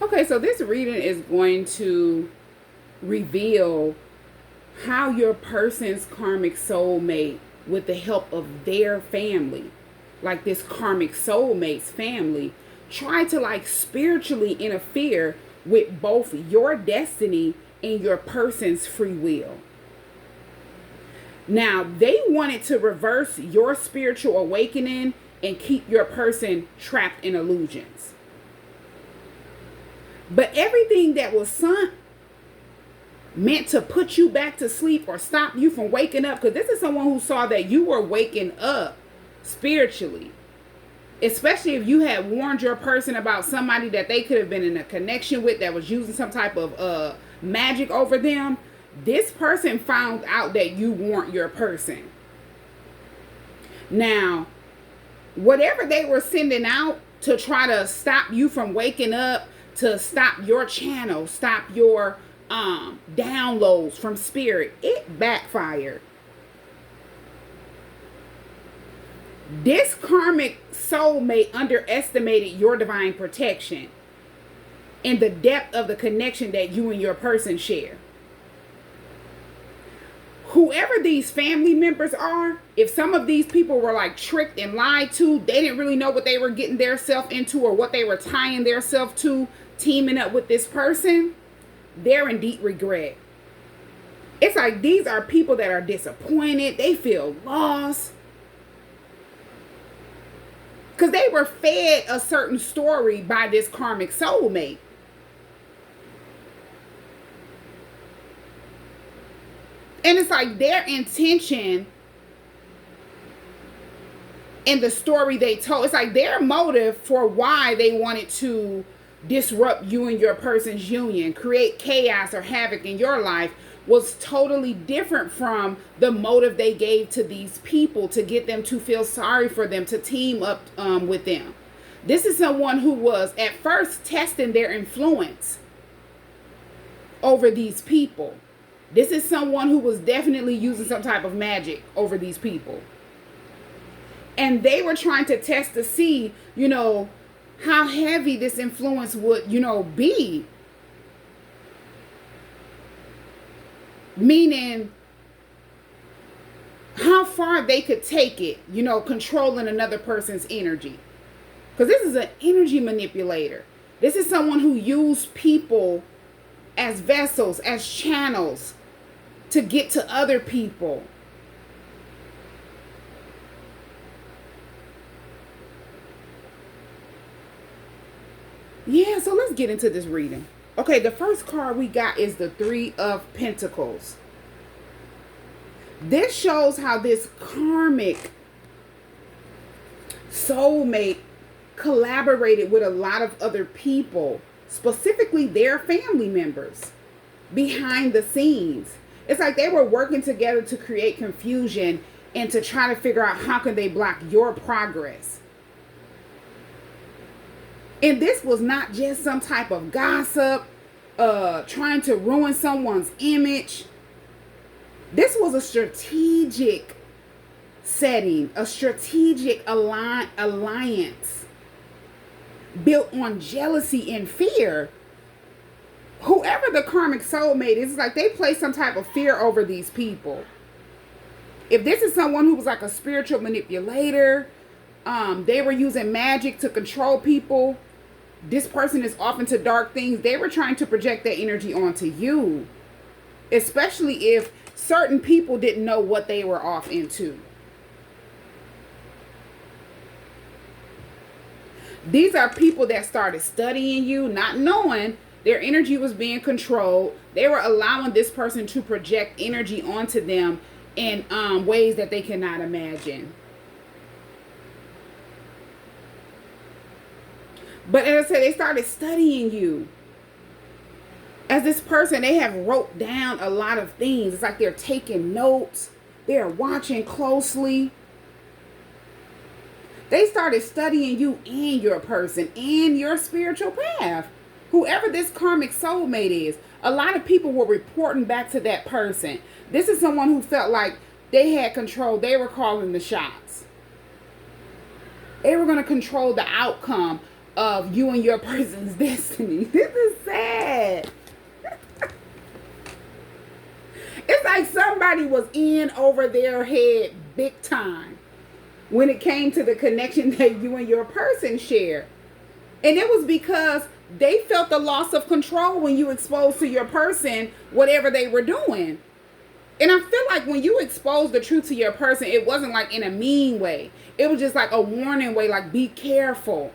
Okay, so this reading is going to reveal how your person's karmic soulmate, with the help of their family, like this karmic soulmate's family, try to like spiritually interfere with both your destiny and your person's free will. Now, they wanted to reverse your spiritual awakening and keep your person trapped in illusions. But everything that was sent meant to put you back to sleep or stop you from waking up, because this is someone who saw that you were waking up spiritually, especially if you had warned your person about somebody that they could have been in a connection with that was using some type of magic over them. This person found out that you weren't your person. Now, whatever they were sending out to try to stop you from waking up, to stop your channel, stop your downloads from spirit, it backfired. This karmic soulmate underestimated your divine protection and the depth of the connection that you and your person share. Whoever these family members are, if some of these people were like tricked and lied to, they didn't really know what they were getting themselves into or what they were tying themselves to, teaming up with this person, they're in deep regret. It's like these are people that are disappointed. They feel lost. Because they were fed a certain story by this karmic soulmate. And it's like their intention in the story they told, it's like their motive for why they wanted to disrupt you and your person's union, create chaos or havoc in your life, was totally different from the motive they gave to these people to get them to feel sorry for them, to team up with them. This is someone who was at first testing their influence over these people. This is someone who was definitely using some type of magic over these people. And they were trying to test to see, how heavy this influence would, be. Meaning how far they could take it, controlling another person's energy. Because this is an energy manipulator. This is someone who used people as vessels, as channels to get to other people. Yeah, so let's get into this reading. Okay, the first card we got is the Three of Pentacles. This shows how this karmic soulmate collaborated with a lot of other people, specifically their family members, behind the scenes. It's like they were working together to create confusion and to try to figure out how can they block your progress. And this was not just some type of gossip, trying to ruin someone's image. This was a strategic setting, a strategic alliance built on jealousy and fear. Whoever the karmic soulmate is, it's like they place some type of fear over these people. If this is someone who was like a spiritual manipulator, they were using magic to control people. This person is off into dark things. They were trying to project that energy onto you. Especially if certain people didn't know what they were off into. These are people that started studying you, not knowing their energy was being controlled. They were allowing this person to project energy onto them in ways that they cannot imagine. But as I said, they started studying you. As this person, they have wrote down a lot of things. It's like they're taking notes. They're watching closely. They started studying you and your person and your spiritual path. Whoever this karmic soulmate is, a lot of people were reporting back to that person. This is someone who felt like they had control. They were calling the shots. They were going to control the outcome of you and your person's destiny. This is sad. It's like somebody was in over their head big time when it came to the connection that you and your person share. And it was because they felt the loss of control when you exposed to your person whatever they were doing. And I feel like when you expose the truth to your person, it wasn't like in a mean way. It was just like a warning way, like be careful.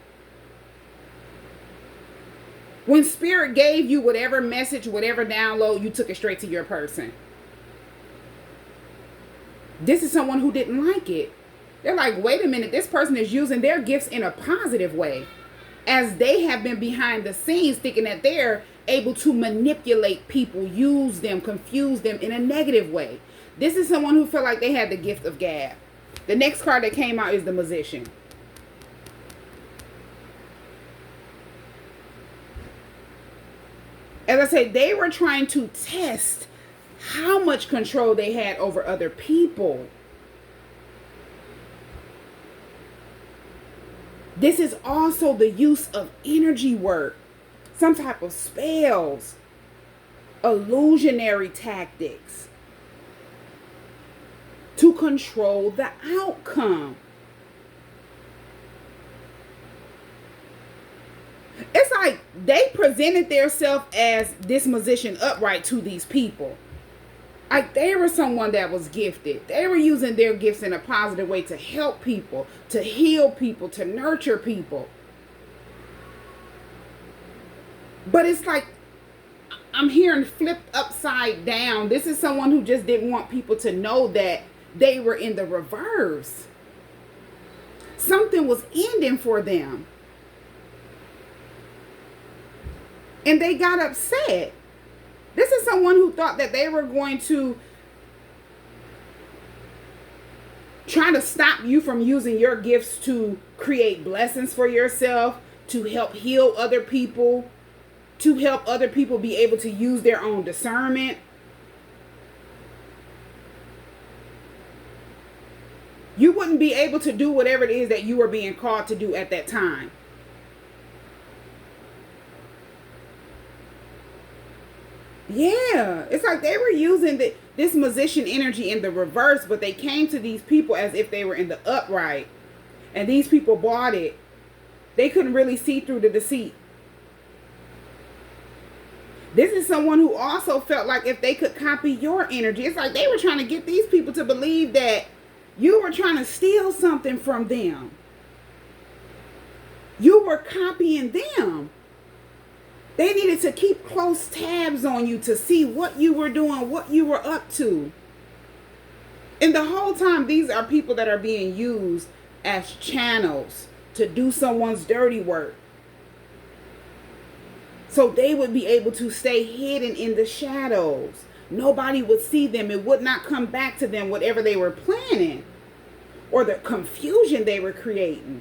When spirit gave you whatever message, whatever download, you took it straight to your person. This is someone who didn't like it. They're like, wait a minute, this person is using their gifts in a positive way, as they have been behind the scenes thinking that they're able to manipulate people, use them, confuse them in a negative way. This is someone who felt like they had the gift of gab. The next card that came out is the Magician. As I said, they were trying to test how much control they had over other people. This is also the use of energy work, some type of spells, illusionary tactics to control the outcome. It's like they presented themselves as this magician upright to these people. Like they were someone that was gifted. They were using their gifts in a positive way to help people, to heal people, to nurture people. But it's like I'm hearing flipped upside down. This is someone who just didn't want people to know that they were in the reverse. Something was ending for them. And they got upset. This is someone who thought that they were going to try to stop you from using your gifts to create blessings for yourself, to help heal other people, to help other people be able to use their own discernment. You wouldn't be able to do whatever it is that you were being called to do at that time. Yeah, it's like they were using this magician energy in the reverse, but they came to these people as if they were in the upright. And these people bought it. They couldn't really see through the deceit. This is someone who also felt like if they could copy your energy, it's like they were trying to get these people to believe that you were trying to steal something from them. You were copying them. They needed to keep close tabs on you to see what you were doing, what you were up to. And the whole time, these are people that are being used as channels to do someone's dirty work. So they would be able to stay hidden in the shadows. Nobody would see them. It would not come back to them, whatever they were planning or the confusion they were creating.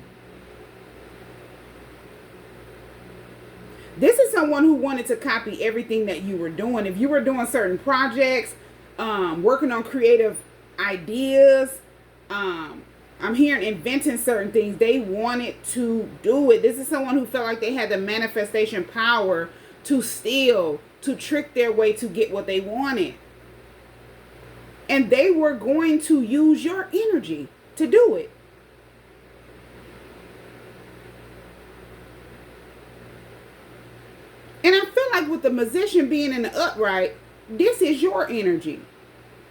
This is someone who wanted to copy everything that you were doing. If you were doing certain projects, working on creative ideas, I'm hearing inventing certain things, they wanted to do it. This is someone who felt like they had the manifestation power to steal, to trick their way to get what they wanted. And they were going to use your energy to do it. And I feel like with the magician being in the upright, this is your energy.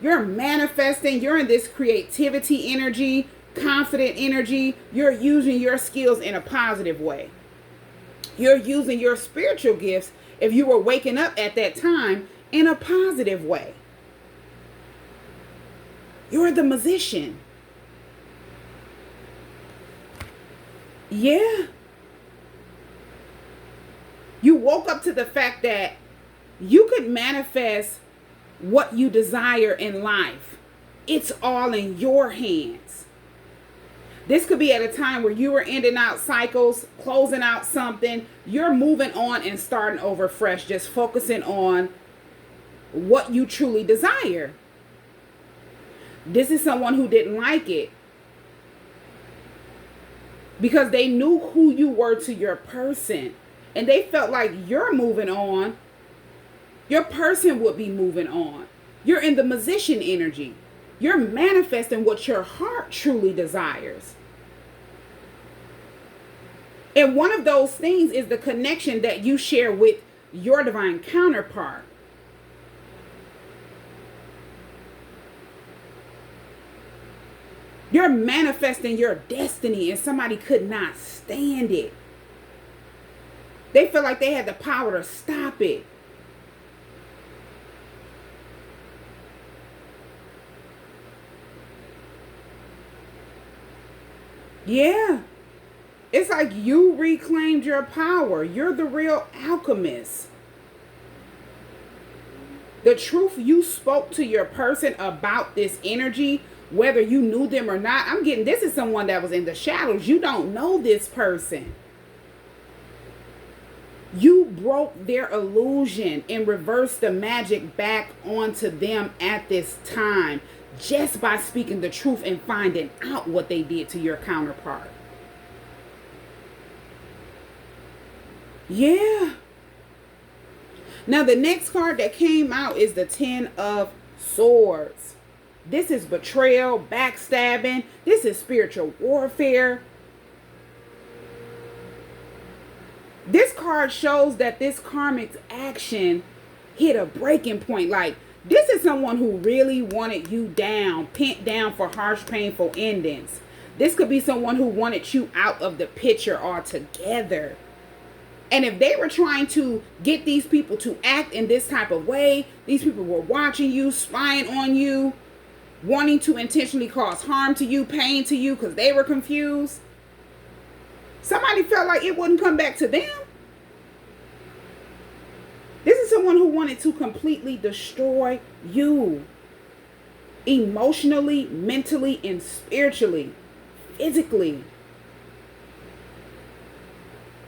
You're manifesting. You're in this creativity energy, confident energy. You're using your skills in a positive way. You're using your spiritual gifts, if you were waking up at that time, in a positive way. You're the magician. Yeah. You woke up to the fact that you could manifest what you desire in life. It's all in your hands. This could be at a time where you were ending out cycles, closing out something. You're moving on and starting over fresh, just focusing on what you truly desire. This is someone who didn't like it. because they knew who you were to your person, and they felt like you're moving on, your person would be moving on. You're in the musician energy. You're manifesting what your heart truly desires. And one of those things is the connection that you share with your divine counterpart. You're manifesting your destiny, and somebody could not stand it. They feel like they had the power to stop it. Yeah. It's like you reclaimed your power. You're the real alchemist. The truth you spoke to your person about this energy, whether you knew them or not. I'm getting, this is someone that was in the shadows. You don't know this person. You broke their illusion and reversed the magic back onto them at this time, just by speaking the truth and finding out what they did to your counterpart. Yeah. Now the next card that came out is the 10 of Swords. This is betrayal, backstabbing. This is spiritual warfare. This card shows that this karmic's action hit a breaking point. Like, this is someone who really wanted you down, pent down for harsh, painful endings. This could be someone who wanted you out of the picture altogether. And if they were trying to get these people to act in this type of way, these people were watching you, spying on you, wanting to intentionally cause harm to you, pain to you, because they were confused. Somebody felt like it wouldn't come back to them. This is someone who wanted to completely destroy you. Emotionally, mentally, and spiritually. Physically.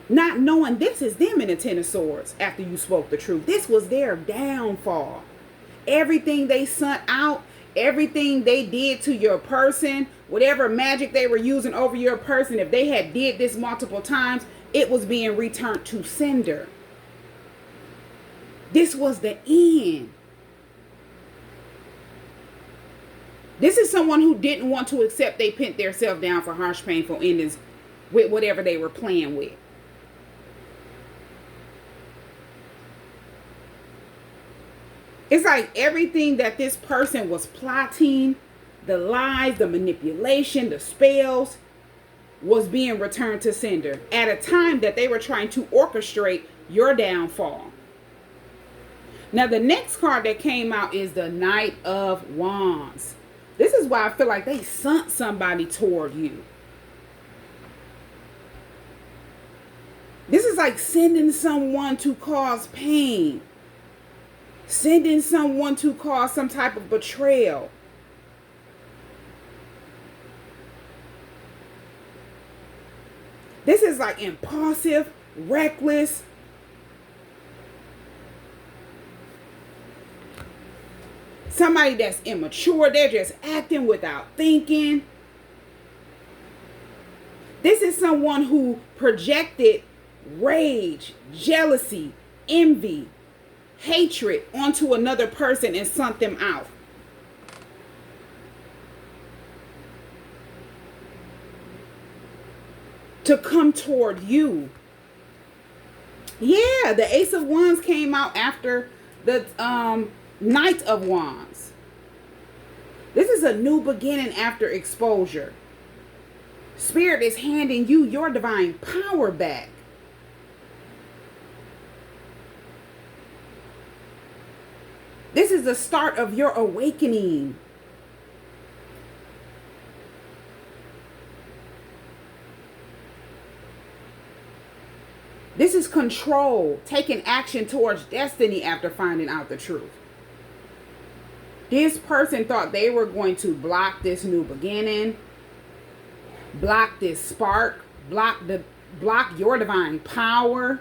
Not knowing this is them in the 10 of Swords after you spoke the truth. This was their downfall. Everything they sent out, everything they did to your person, whatever magic they were using over your person, if they had did this multiple times, it was being returned to sender. This was the end. This is someone who didn't want to accept they pent themselves down for harsh, painful endings with whatever they were playing with. It's like everything that this person was plotting, the lies, the manipulation, the spells, was being returned to sender at a time that they were trying to orchestrate your downfall. Now, the next card that came out is the Knight of Wands. This is why I feel like they sent somebody toward you. This is like sending someone to cause pain. Sending someone to cause some type of betrayal. This is like impulsive, reckless. Somebody that's immature. They're just acting without thinking. This is someone who projected rage, jealousy, envy, hatred onto another person and sent them out. To come toward you. Yeah, the Ace of Wands came out after the Knight of Wands. This is a new beginning after exposure. Spirit is handing you your divine power back. This is the start of your awakening. This is control, taking action towards destiny after finding out the truth. This person thought they were going to block this new beginning, block this spark, block your divine power,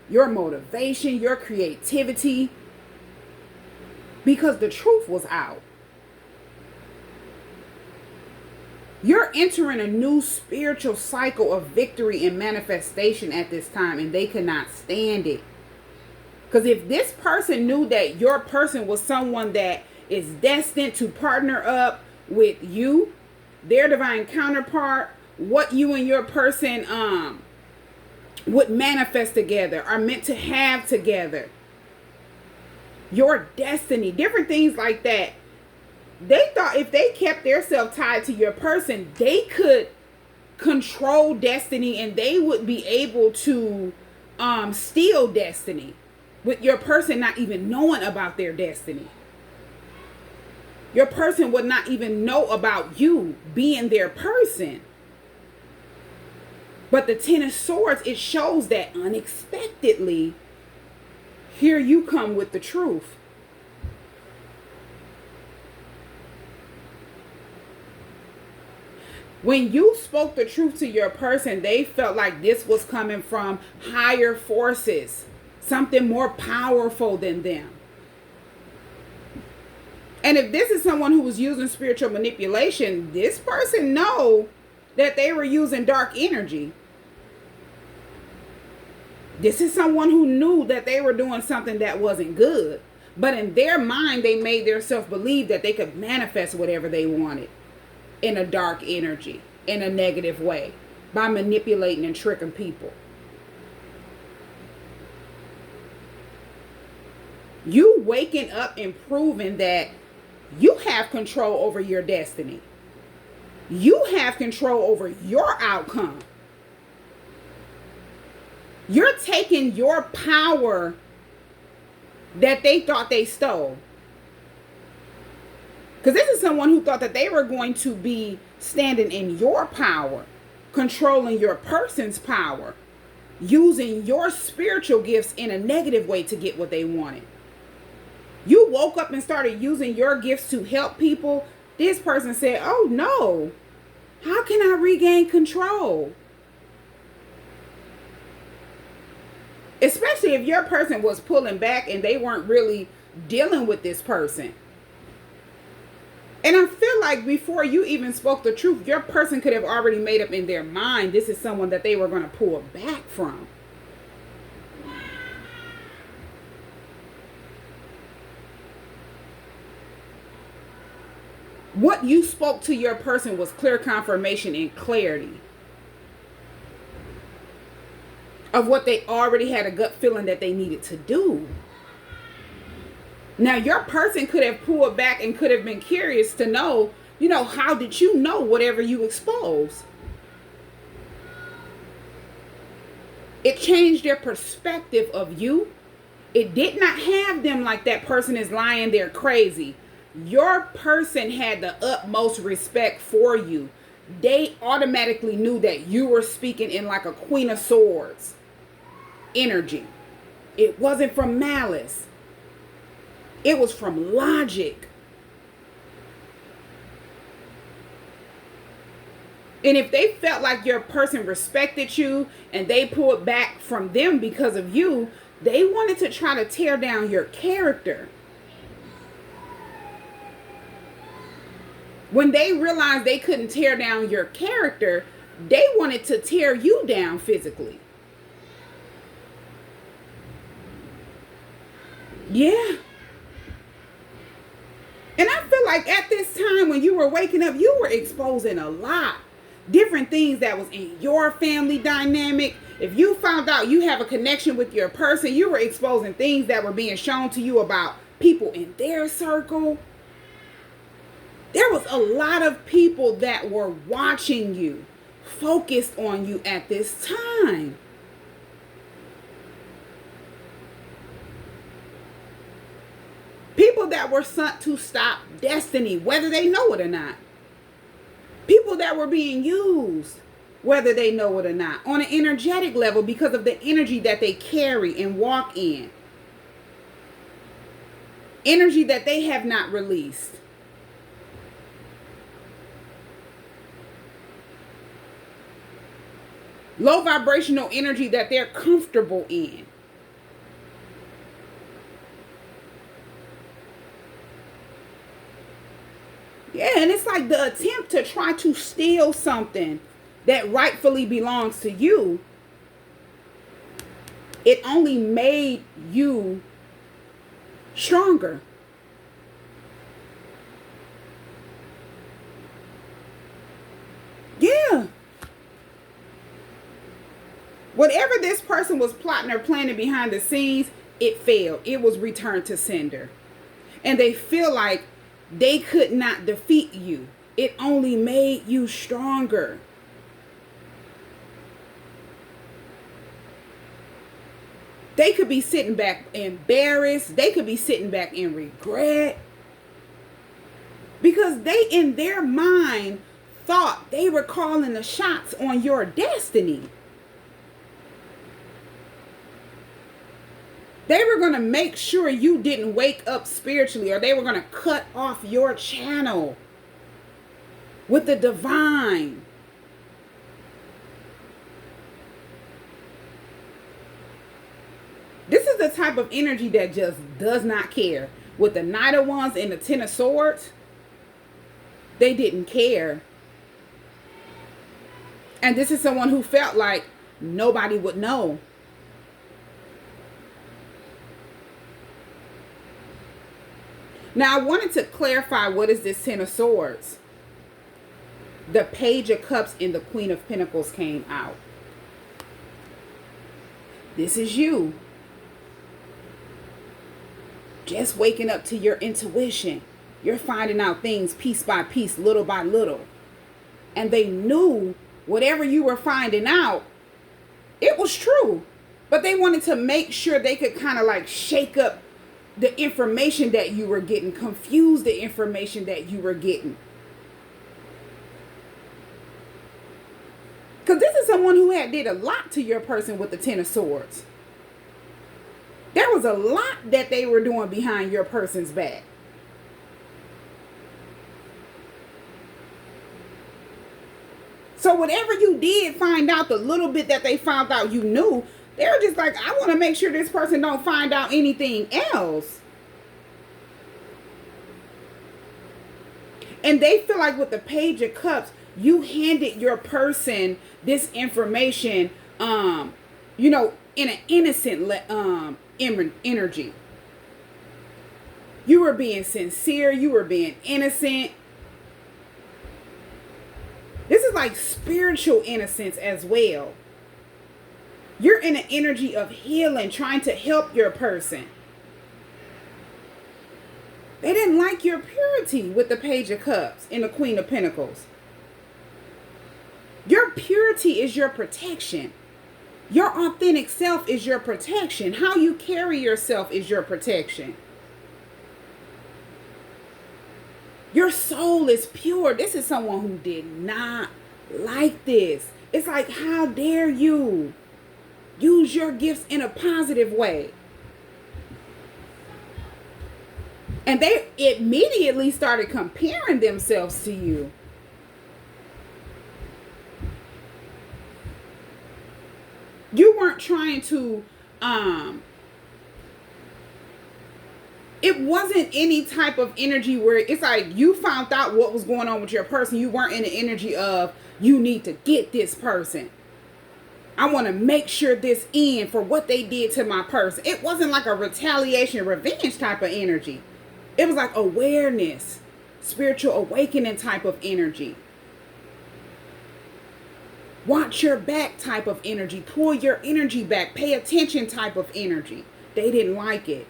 your motivation, your creativity, because the truth was out. You're entering a new spiritual cycle of victory and manifestation at this time, and they cannot stand it. Because if this person knew that your person was someone that is destined to partner up with you, their divine counterpart, what you and your person would manifest together, are meant to have together, your destiny, different things like that. They thought if they kept themselves tied to your person, they could control destiny, and they would be able to steal destiny with your person not even knowing about their destiny. Your person would not even know about you being their person. But the Ten of Swords, it shows that unexpectedly, here you come with the truth. When you spoke the truth to your person, they felt like this was coming from higher forces, something more powerful than them. And if this is someone who was using spiritual manipulation, this person know that they were using dark energy. This is someone who knew that they were doing something that wasn't good. But in their mind, they made themselves believe that they could manifest whatever they wanted in a dark energy, in a negative way, by manipulating and tricking people. You waking up and proving that you have control over your destiny. You have control over your outcome. You're taking your power that they thought they stole. Because this is someone who thought that they were going to be standing in your power, controlling your person's power, using your spiritual gifts in a negative way to get what they wanted. You woke up and started using your gifts to help people. This person said, oh no, how can I regain control? Especially if your person was pulling back and they weren't really dealing with this person. And I feel like before you even spoke the truth, your person could have already made up in their mind this is someone that they were going to pull back from. What you spoke to your person was clear confirmation and clarity of what they already had a gut feeling that they needed to do. Now, your person could have pulled back and could have been curious to know, how did you know whatever you exposed? It changed their perspective of you. It did not have them like that person is lying, they're crazy. Your person had the utmost respect for you. They automatically knew that you were speaking in like a Queen of Swords energy. It wasn't from malice. It was from logic. And if they felt like your person respected you and they pulled back from them because of you, they wanted to try to tear down your character. When they realized they couldn't tear down your character, they wanted to tear you down physically. Yeah. And I feel like at this time when you were waking up, you were exposing a lot. Different things that was in your family dynamic. If you found out you have a connection with your person, you were exposing things that were being shown to you about people in their circle. There was a lot of people that were watching you, focused on you at this time. People that were sent to stop destiny, whether they know it or not. People that were being used, whether they know it or not, on an energetic level because of the energy that they carry and walk in. Energy that they have not released. Low vibrational energy that they're comfortable in. Yeah, and it's like the attempt to try to steal something that rightfully belongs to you. It only made you stronger. Yeah. Whatever this person was plotting or planning behind the scenes, it failed. It was returned to sender. And they feel like they could not defeat you. It only made you stronger. They could be sitting back embarrassed. They could be sitting back in regret. Because they, in their mind, thought they were calling the shots on your destiny. They were going to make sure you didn't wake up spiritually, or they were going to cut off your channel with the divine. This is the type of energy that just does not care. With the Knight of Wands and the Ten of Swords, they didn't care. And this is someone who felt like nobody would know. Now, I wanted to clarify, what is this Ten of Swords? The Page of Cups and the Queen of Pentacles came out. This is you. Just waking up to your intuition. You're finding out things piece by piece, little by little. And they knew whatever you were finding out, it was true. But they wanted to make sure they could kind of like shake up the information that you were getting, confuse the information that you were getting. Because this is someone who did a lot to your person with the Ten of Swords. There was a lot that they were doing behind your person's back. So whatever you did find out, the little bit that they found out you knew, they were just like, I want to make sure this person don't find out anything else. And they feel like with the Page of Cups, you handed your person this information, you know, in an innocent energy. You were being sincere. You were being innocent. This is like spiritual innocence as well. You're in an energy of healing, trying to help your person. They didn't like your purity with the Page of Cups and the Queen of Pentacles. Your purity is your protection. Your authentic self is your protection. How you carry yourself is your protection. Your soul is pure. This is someone who did not like this. It's like, how dare you use your gifts in a positive way? And they immediately started comparing themselves to you. You weren't trying to, it wasn't any type of energy where it's like you found out what was going on with your person. You weren't in the energy of, you need to get this person. I want to make sure this ends for what they did to my person. It wasn't like a retaliation, revenge type of energy. It was like awareness, spiritual awakening type of energy. Watch your back type of energy. Pull your energy back. Pay attention type of energy. They didn't like it.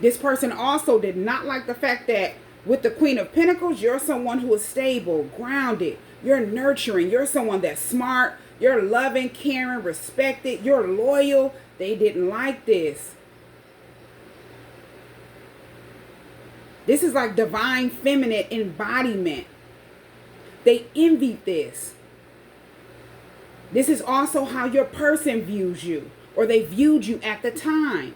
This person also did not like the fact that with the Queen of Pentacles, you're someone who is stable, grounded. You're nurturing. You're someone that's smart. You're loving, caring, respected. You're loyal. They didn't like this. This is like divine feminine embodiment. They envied this. This is also how your person views you, or they viewed you at the time.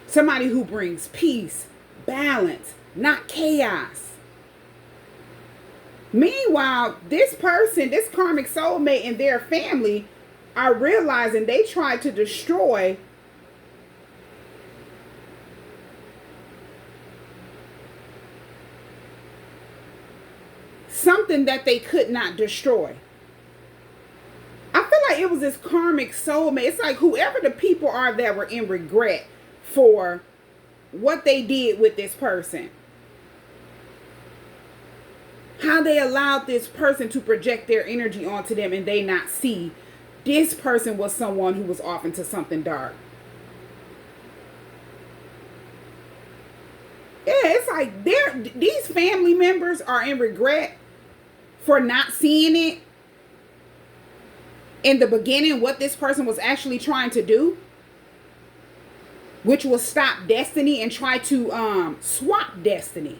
Somebody who brings peace, balance, not chaos. Meanwhile, this person, this karmic soulmate and their family are realizing they tried to destroy something that they could not destroy. I feel like it was this karmic soulmate. It's like whoever the people are that were in regret for what they did with this person. How they allowed this person to project their energy onto them and they not see this person was someone who was off into something dark. Yeah, it's like these family members are in regret for not seeing it in the beginning, what this person was actually trying to do, which was stop destiny and try to swap destiny.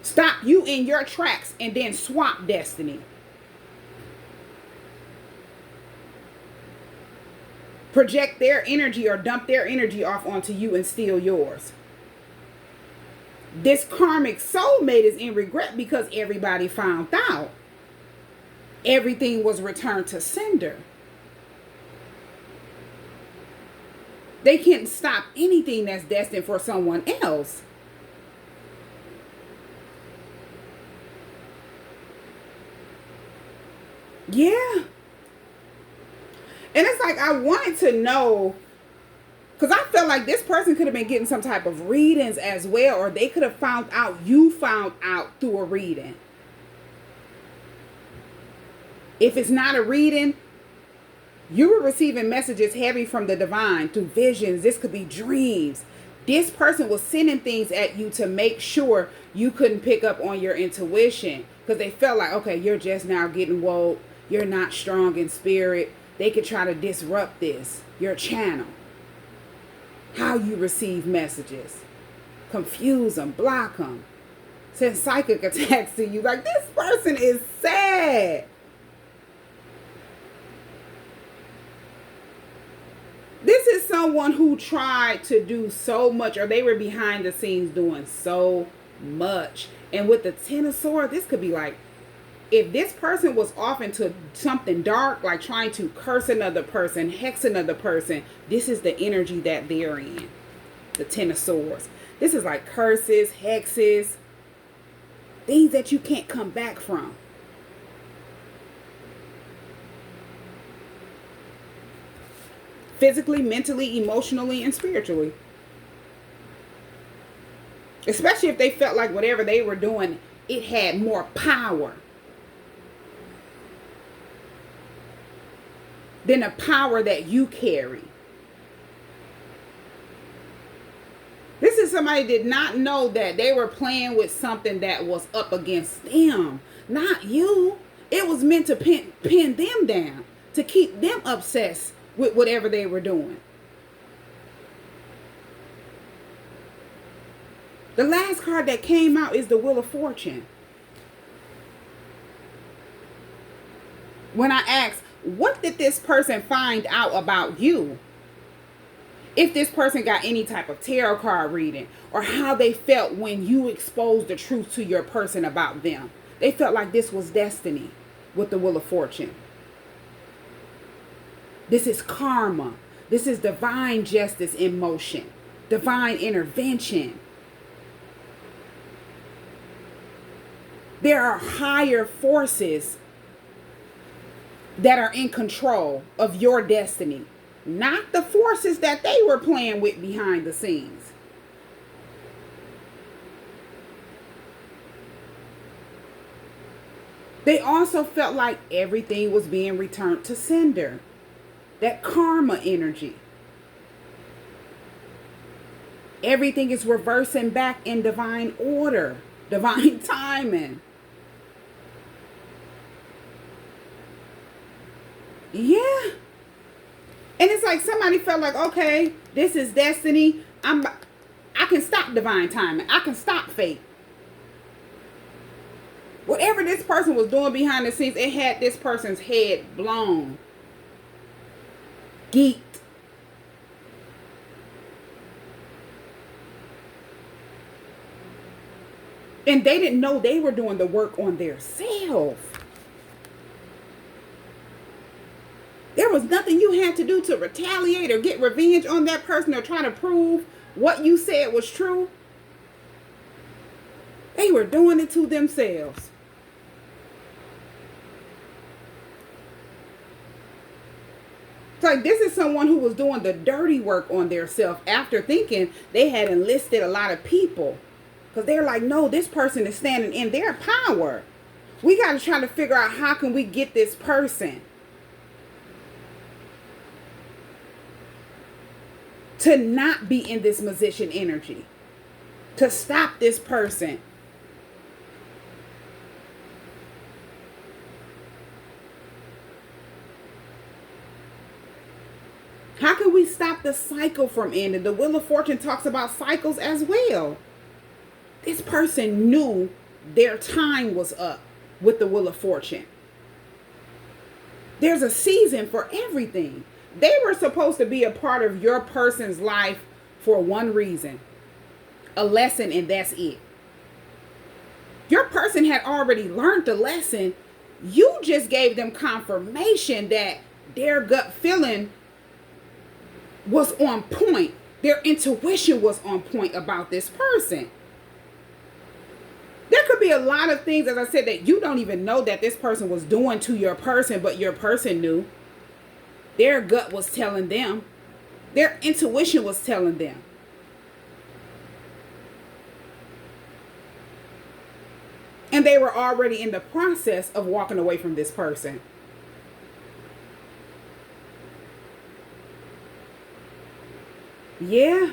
Stop you in your tracks and then swap destiny. Project their energy or dump their energy off onto you and steal yours. This karmic soulmate is in regret because everybody found out. Everything was returned to sender. They can't stop anything that's destined for someone else. Yeah. And it's like I wanted to know, because I felt like this person could have been getting some type of readings as well, or they could have found out you found out through a reading. If it's not a reading, you were receiving messages heavy from the divine through visions. This could be dreams. This person was sending things at you to make sure you couldn't pick up on your intuition, because they felt like, okay, you're just now getting woke. You're not strong in spirit. They could try to disrupt this, your channel. How you receive messages. Confuse them, block them. Send psychic attacks to you. Like, this person is sad. This is someone who tried to do so much, or they were behind the scenes doing so much. And with the Ten of Swords, this could be like, if this person was off into something dark, like trying to curse another person, hex another person, this is the energy that they're in. The Ten of Swords. This is like curses, hexes, things that you can't come back from. Physically, mentally, emotionally, and spiritually. Especially if they felt like whatever they were doing, it had more power than the power that you carry. This is somebody did not know that they were playing with something that was up against them, not you. It was meant to pin them down, to keep them obsessed with whatever they were doing. The last card that came out is the Wheel of Fortune. When I asked, what did this person find out about you? If this person got any type of tarot card reading, or how they felt when you exposed the truth to your person about them. They felt like this was destiny with the Wheel of Fortune. This is karma. This is divine justice in motion. Divine intervention. There are higher forces that are in control of your destiny. Not the forces that they were playing with behind the scenes. They also felt like everything was being returned to sender. That karma energy. Everything is reversing back in divine order. Divine timing. Yeah. And it's like somebody felt like, okay, this is destiny. I can stop divine timing. I can stop fate. Whatever this person was doing behind the scenes, it had this person's head blown. Geeked. And they didn't know they were doing the work on their self. There was nothing you had to do to retaliate or get revenge on that person or try to prove what you said was true. They were doing it to themselves. It's like this is someone who was doing the dirty work on their self after thinking they had enlisted a lot of people. Because they're like, no, this person is standing in their power. We got to try to figure out how can we get this person to not be in this magician energy. To stop this person. How can we stop the cycle from ending? The Wheel of Fortune talks about cycles as well. This person knew their time was up with the Wheel of Fortune. There's a season for everything. They were supposed to be a part of your person's life for one reason. A lesson, and that's it. Your person had already learned the lesson. You just gave them confirmation that their gut feeling was on point. Their intuition was on point about this person. There could be a lot of things, as I said, that you don't even know that this person was doing to your person, but your person knew. Their gut was telling them. Their intuition was telling them. And they were already in the process of walking away from this person. Yeah.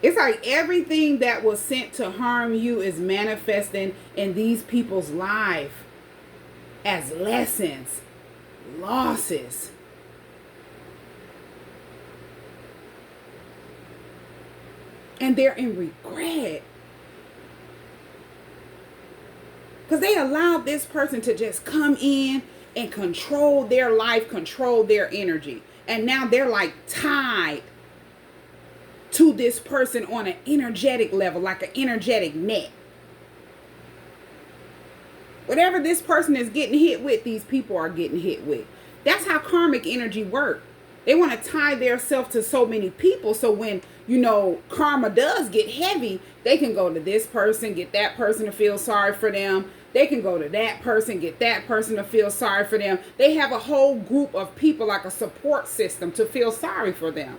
It's like everything that was sent to harm you is manifesting in these people's life as lessons, losses. And they're in regret. Because they allowed this person to just come in and control their life, control their energy. And now they're like tied to this person on an energetic level, like an energetic net. Whatever this person is getting hit with, these people are getting hit with. That's how karmic energy works. They want to tie their self to so many people. So when, karma does get heavy, they can go to this person, get that person to feel sorry for them. They can go to that person, get that person to feel sorry for them. They have a whole group of people, like a support system, to feel sorry for them.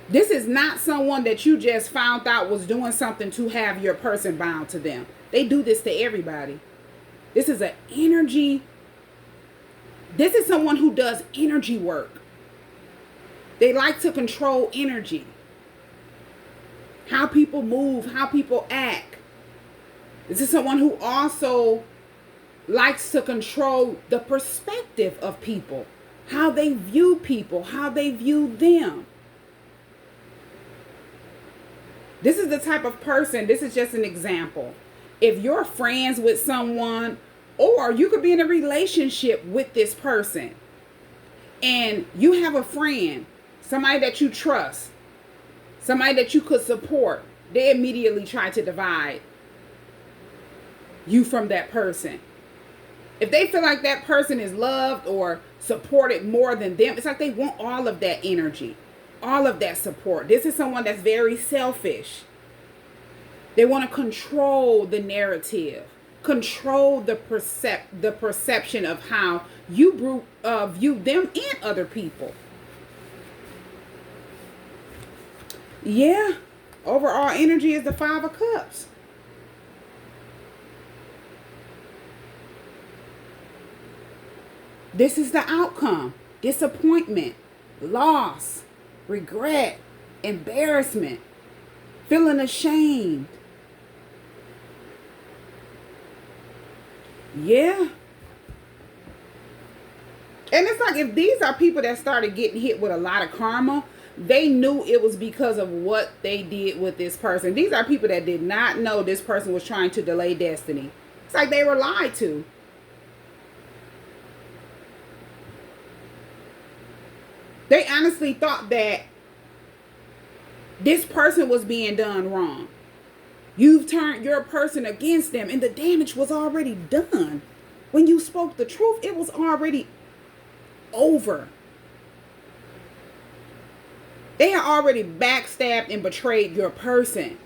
This is not someone that you just found out was doing something to have your person bound to them. They do this to everybody. This is an energy. This is someone who does energy work. They like to control energy. How people move, how people act. This is someone who also likes to control the perspective of people. How they view people, how they view them. This is the type of person, this is just an example. If you're friends with someone, or you could be in a relationship with this person, and you have a friend, somebody that you trust, somebody that you could support, they immediately try to divide you from that person. If they feel like that person is loved or supported more than them, it's like they want all of that energy, all of that support. This is someone that's very selfish. They want to control the narrative, control the perception of how you view them and other people. Yeah, overall energy is the 5 of Cups. This is the outcome. Disappointment, loss, regret, embarrassment, feeling ashamed. Yeah. And it's like if these are people that started getting hit with a lot of karma, they knew it was because of what they did with this person. These are people that did not know this person was trying to delay destiny. It's like they were lied to. They honestly thought that this person was being done wrong. You've turned your person against them, and the damage was already done. When you spoke the truth, it was already over. They had already backstabbed and betrayed your person.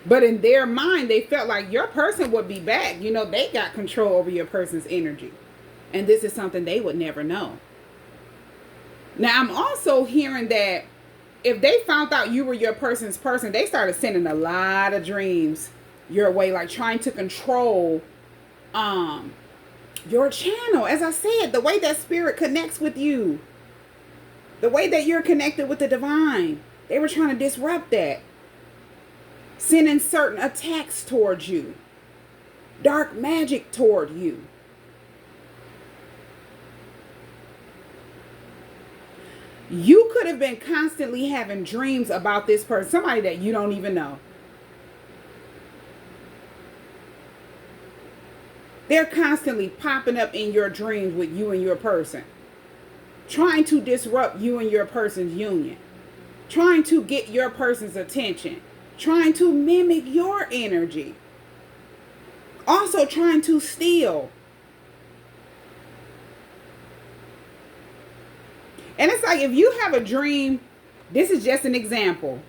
But in their mind, they felt like your person would be back. You know, they got control over your person's energy. And this is something they would never know. Now, I'm also hearing that if they found out you were your person's person, they started sending a lot of dreams your way, like trying to control your channel. As I said, the way that spirit connects with you, the way that you're connected with the divine, they were trying to disrupt that. Sending certain attacks towards you. Dark magic toward you. You could have been constantly having dreams about this person, somebody that you don't even know. They're constantly popping up in your dreams with you and your person, trying to disrupt you and your person's union, trying to get your person's attention, trying to mimic your energy, also trying to steal. And it's like, if you have a dream, this is just an example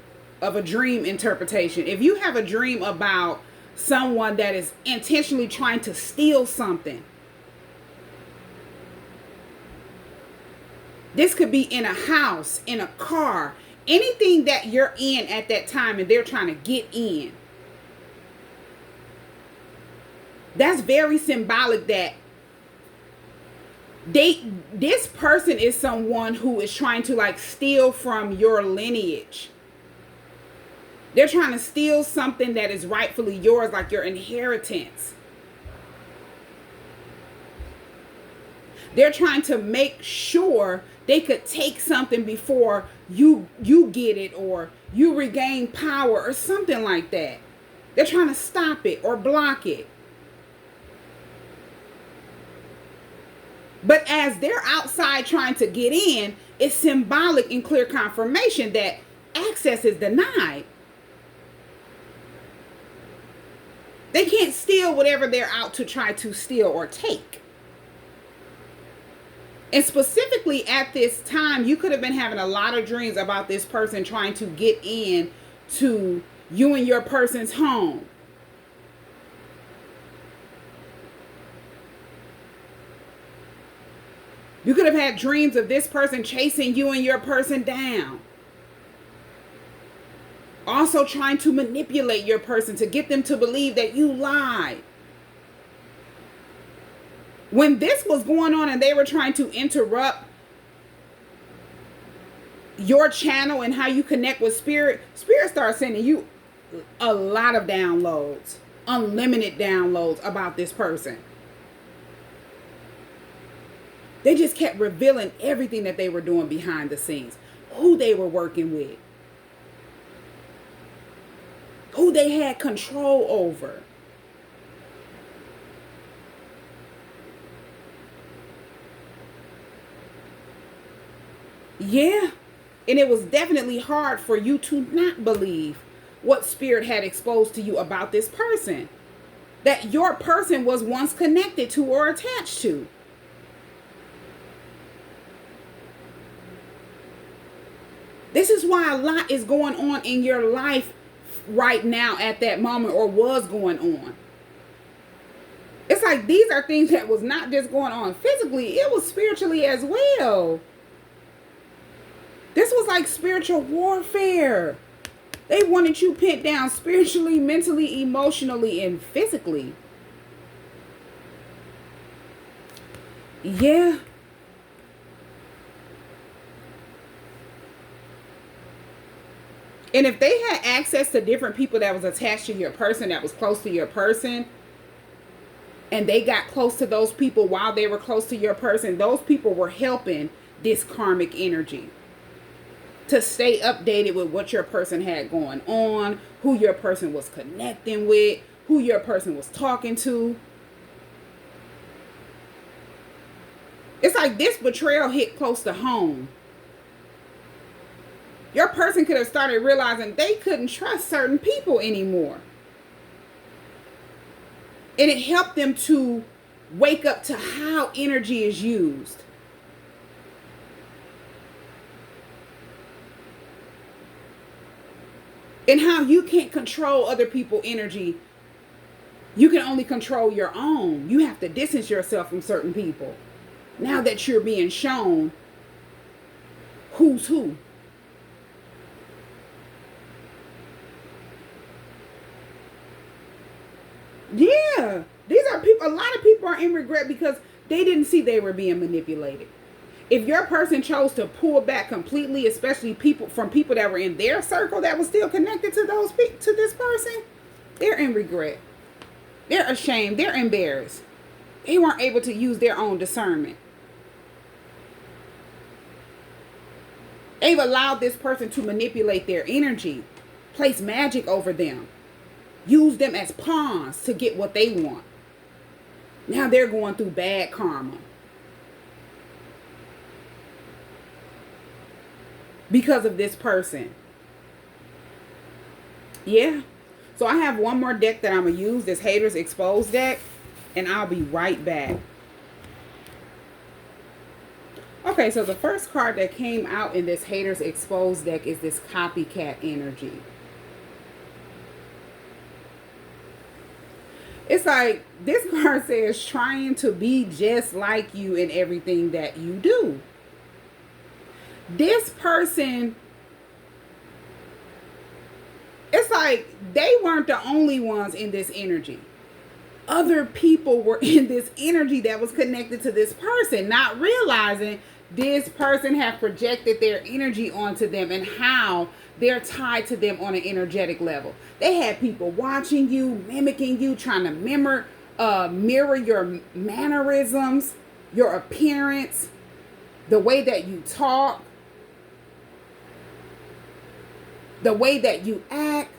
of a dream interpretation. If you have a dream about someone that is intentionally trying to steal something, this could be in a house, in a car, anything that you're in at that time and they're trying to get in. That's very symbolic that this person is someone who is trying to like steal from your lineage. They're trying to steal something that is rightfully yours, like your inheritance. They're trying to make sure they could take something before you get it, or you regain power or something like that. They're trying to stop it or block it. But as they're outside trying to get in, it's symbolic and clear confirmation that access is denied. They can't steal whatever they're out to try to steal or take. And specifically at this time, you could have been having a lot of dreams about this person trying to get in to you and your person's home. You could have had dreams of this person chasing you and your person down. Also trying to manipulate your person to get them to believe that you lied. When this was going on and they were trying to interrupt your channel and how you connect with spirit, spirit starts sending you a lot of downloads, unlimited downloads about this person. They just kept revealing everything that they were doing behind the scenes, who they were working with, who they had control over. Yeah, and it was definitely hard for you to not believe what spirit had exposed to you about this person that your person was once connected to or attached to. This is why a lot is going on in your life right now at that moment, or was going on. It's like these are things that was not just going on physically, it was spiritually as well. This was like spiritual warfare. They wanted you pinned down spiritually, mentally, emotionally, and physically. Yeah. And if they had access to different people that was attached to your person, that was close to your person, and they got close to those people while they were close to your person, those people were helping this karmic energy to stay updated with what your person had going on, who your person was connecting with, who your person was talking to. It's like this betrayal hit close to home. Your person could have started realizing they couldn't trust certain people anymore. And it helped them to wake up to how energy is used. And how you can't control other people's energy. You can only control your own. You have to distance yourself from certain people. Now that you're being shown who's who. Yeah. These are people, a lot of people are in regret because they didn't see they were being manipulated. If your person chose to pull back completely, especially people that were in their circle that was still connected to to this person, they're in regret. They're ashamed. They're embarrassed. They weren't able to use their own discernment. They've allowed this person to manipulate their energy, place magic over them, use them as pawns to get what they want. Now they're going through bad karma. Because of this person. Yeah. So I have one more deck that I'm going to use, this Haters Exposed deck, and I'll be right back. Okay, so the first card that came out in this Haters Exposed deck is this Copycat Energy. It's like, this card says trying to be just like you in everything that you do. This person, it's like they weren't the only ones in this energy. Other people were in this energy that was connected to this person, not realizing this person had projected their energy onto them and how they're tied to them on an energetic level. They had people watching you, mimicking you, trying to mirror your mannerisms, your appearance, the way that you talk, the way that you act.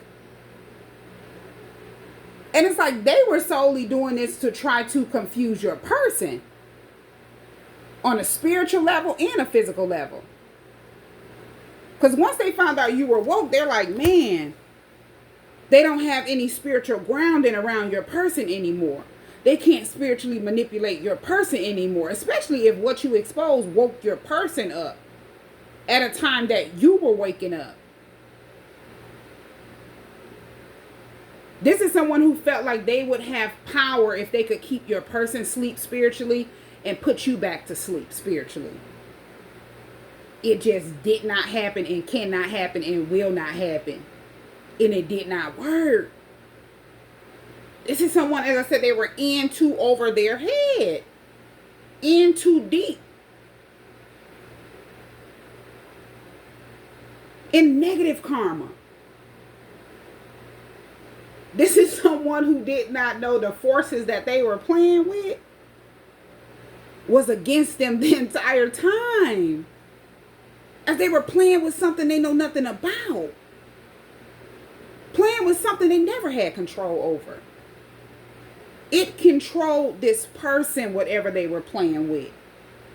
And it's like they were solely doing this to try to confuse your person on a spiritual level and a physical level. Because once they found out you were woke, they're like, man, they don't have any spiritual grounding around your person anymore. They can't spiritually manipulate your person anymore, especially if what you exposed woke your person up at a time that you were waking up. This is someone who felt like they would have power if they could keep your person asleep spiritually and put you back to sleep spiritually. It just did not happen and cannot happen and will not happen. And it did not work. This is someone, as I said, they were in too over their head. In too deep. In negative karma. This is someone who did not know the forces that they were playing with was against them the entire time. As they were playing with something they know nothing about. Playing with something they never had control over. It controlled this person, whatever they were playing with.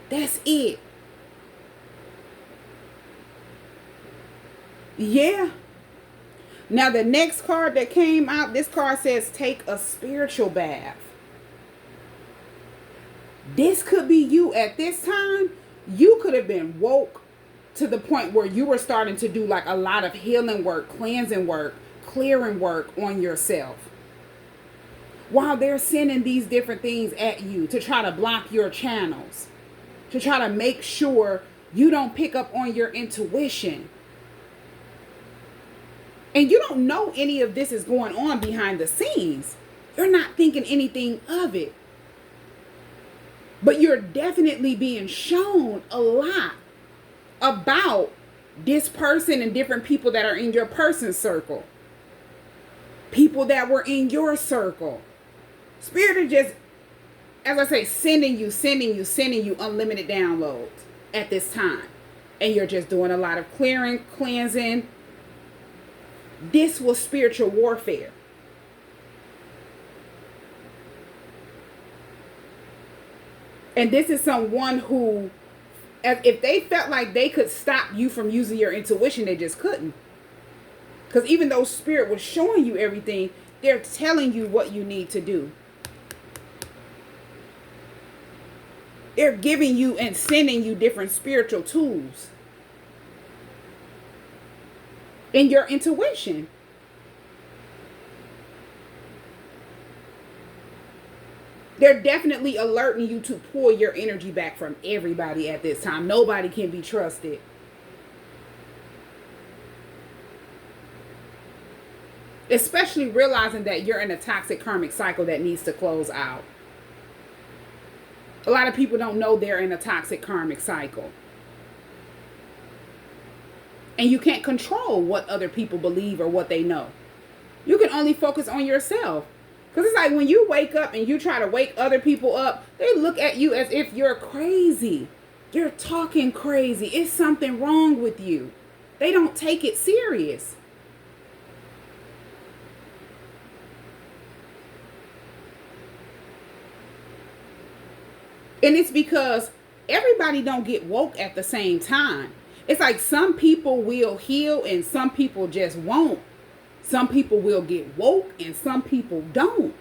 That's it. Yeah. Now the next card that came out, this card says take a spiritual bath. This could be you at this time. You could have been woke to the point where you were starting to do like a lot of healing work, cleansing work, clearing work on yourself. While they're sending these different things at you to try to block your channels, to try to make sure you don't pick up on your intuition. And you don't know any of this is going on behind the scenes. You're not thinking anything of it. But you're definitely being shown a lot about this person and different people that are in your person's circle. People that were in your circle. Spirit is just, as I say, sending you unlimited downloads at this time. And you're just doing a lot of clearing, cleansing. This was spiritual warfare. And this is someone who, if they felt like they could stop you from using your intuition, they just couldn't. Because even though Spirit was showing you everything, they're telling you what you need to do. They're giving you and sending you different spiritual tools. In your intuition. They're definitely alerting you to pull your energy back from everybody at this time. Nobody can be trusted. Especially realizing that you're in a toxic karmic cycle that needs to close out. A lot of people don't know they're in a toxic karmic cycle. And you can't control what other people believe or what they know. You can only focus on yourself. Because it's like when you wake up and you try to wake other people up, they look at you as if you're crazy. You're talking crazy. It's something wrong with you. They don't take it serious. And it's because everybody don't get woke at the same time. It's like some people will heal and some people just won't. Some people will get woke and some people don't.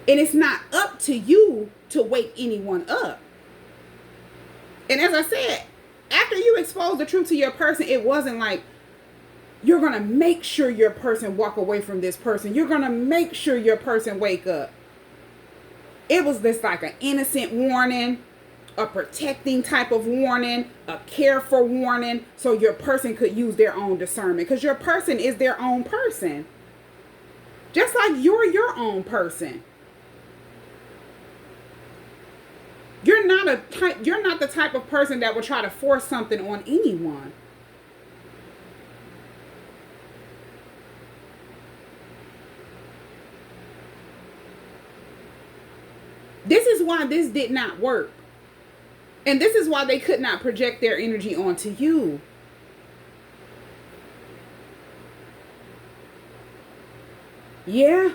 And it's not up to you to wake anyone up. And as I said, after you expose the truth to your person, it wasn't like you're going to make sure your person walk away from this person. You're going to make sure your person wake up. It was just like an innocent warning, a protecting type of warning, a careful warning, so your person could use their own discernment. Because your person is their own person. Just like you're your own person. You're not the type of person that would try to force something on anyone. This is why this did not work. And this is why they could not project their energy onto you. Yeah,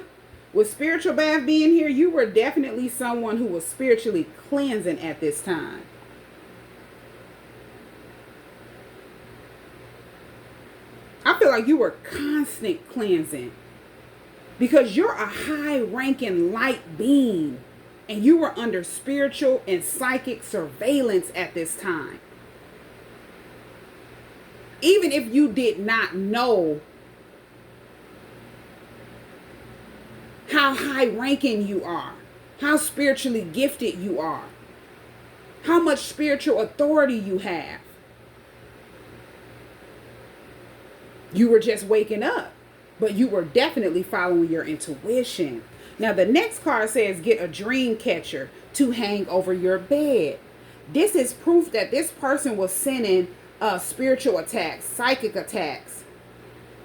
with spiritual bath being here, you were definitely someone who was spiritually cleansing at this time. I feel like you were constant cleansing because you're a high-ranking light being. And you were under spiritual and psychic surveillance at this time. Even if you did not know how high-ranking you are, how spiritually gifted you are, how much spiritual authority you have. You were just waking up, but you were definitely following your intuition. Now, the next card says, get a dream catcher to hang over your bed. This is proof that this person was sending spiritual attacks, psychic attacks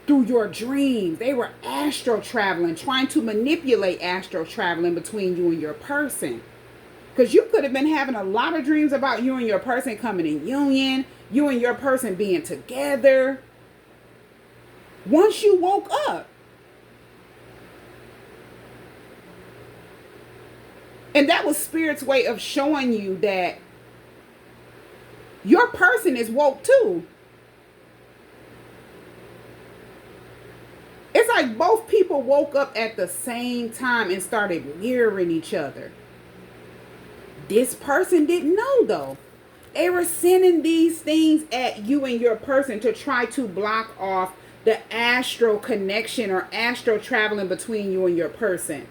through your dreams. They were astral traveling, trying to manipulate astral traveling between you and your person. Because you could have been having a lot of dreams about you and your person coming in union, you and your person being together. Once you woke up. And that was Spirit's way of showing you that your person is woke too. It's like both people woke up at the same time and started mirroring each other. This person didn't know though. They were sending these things at you and your person to try to block off the astral connection or astral traveling between you and your person.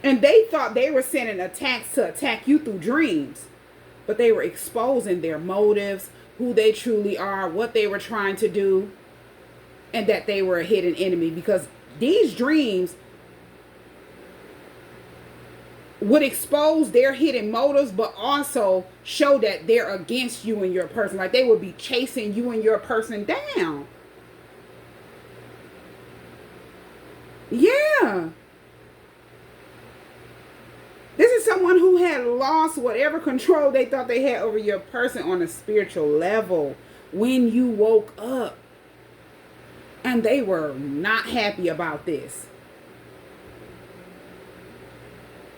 And they thought they were sending attacks to attack you through dreams. But they were exposing their motives, who they truly are, what they were trying to do, and that they were a hidden enemy. Because these dreams would expose their hidden motives, but also show that they're against you and your person. Like they would be chasing you and your person down. Yeah. This is someone who had lost whatever control they thought they had over your person on a spiritual level when you woke up. And they were not happy about this.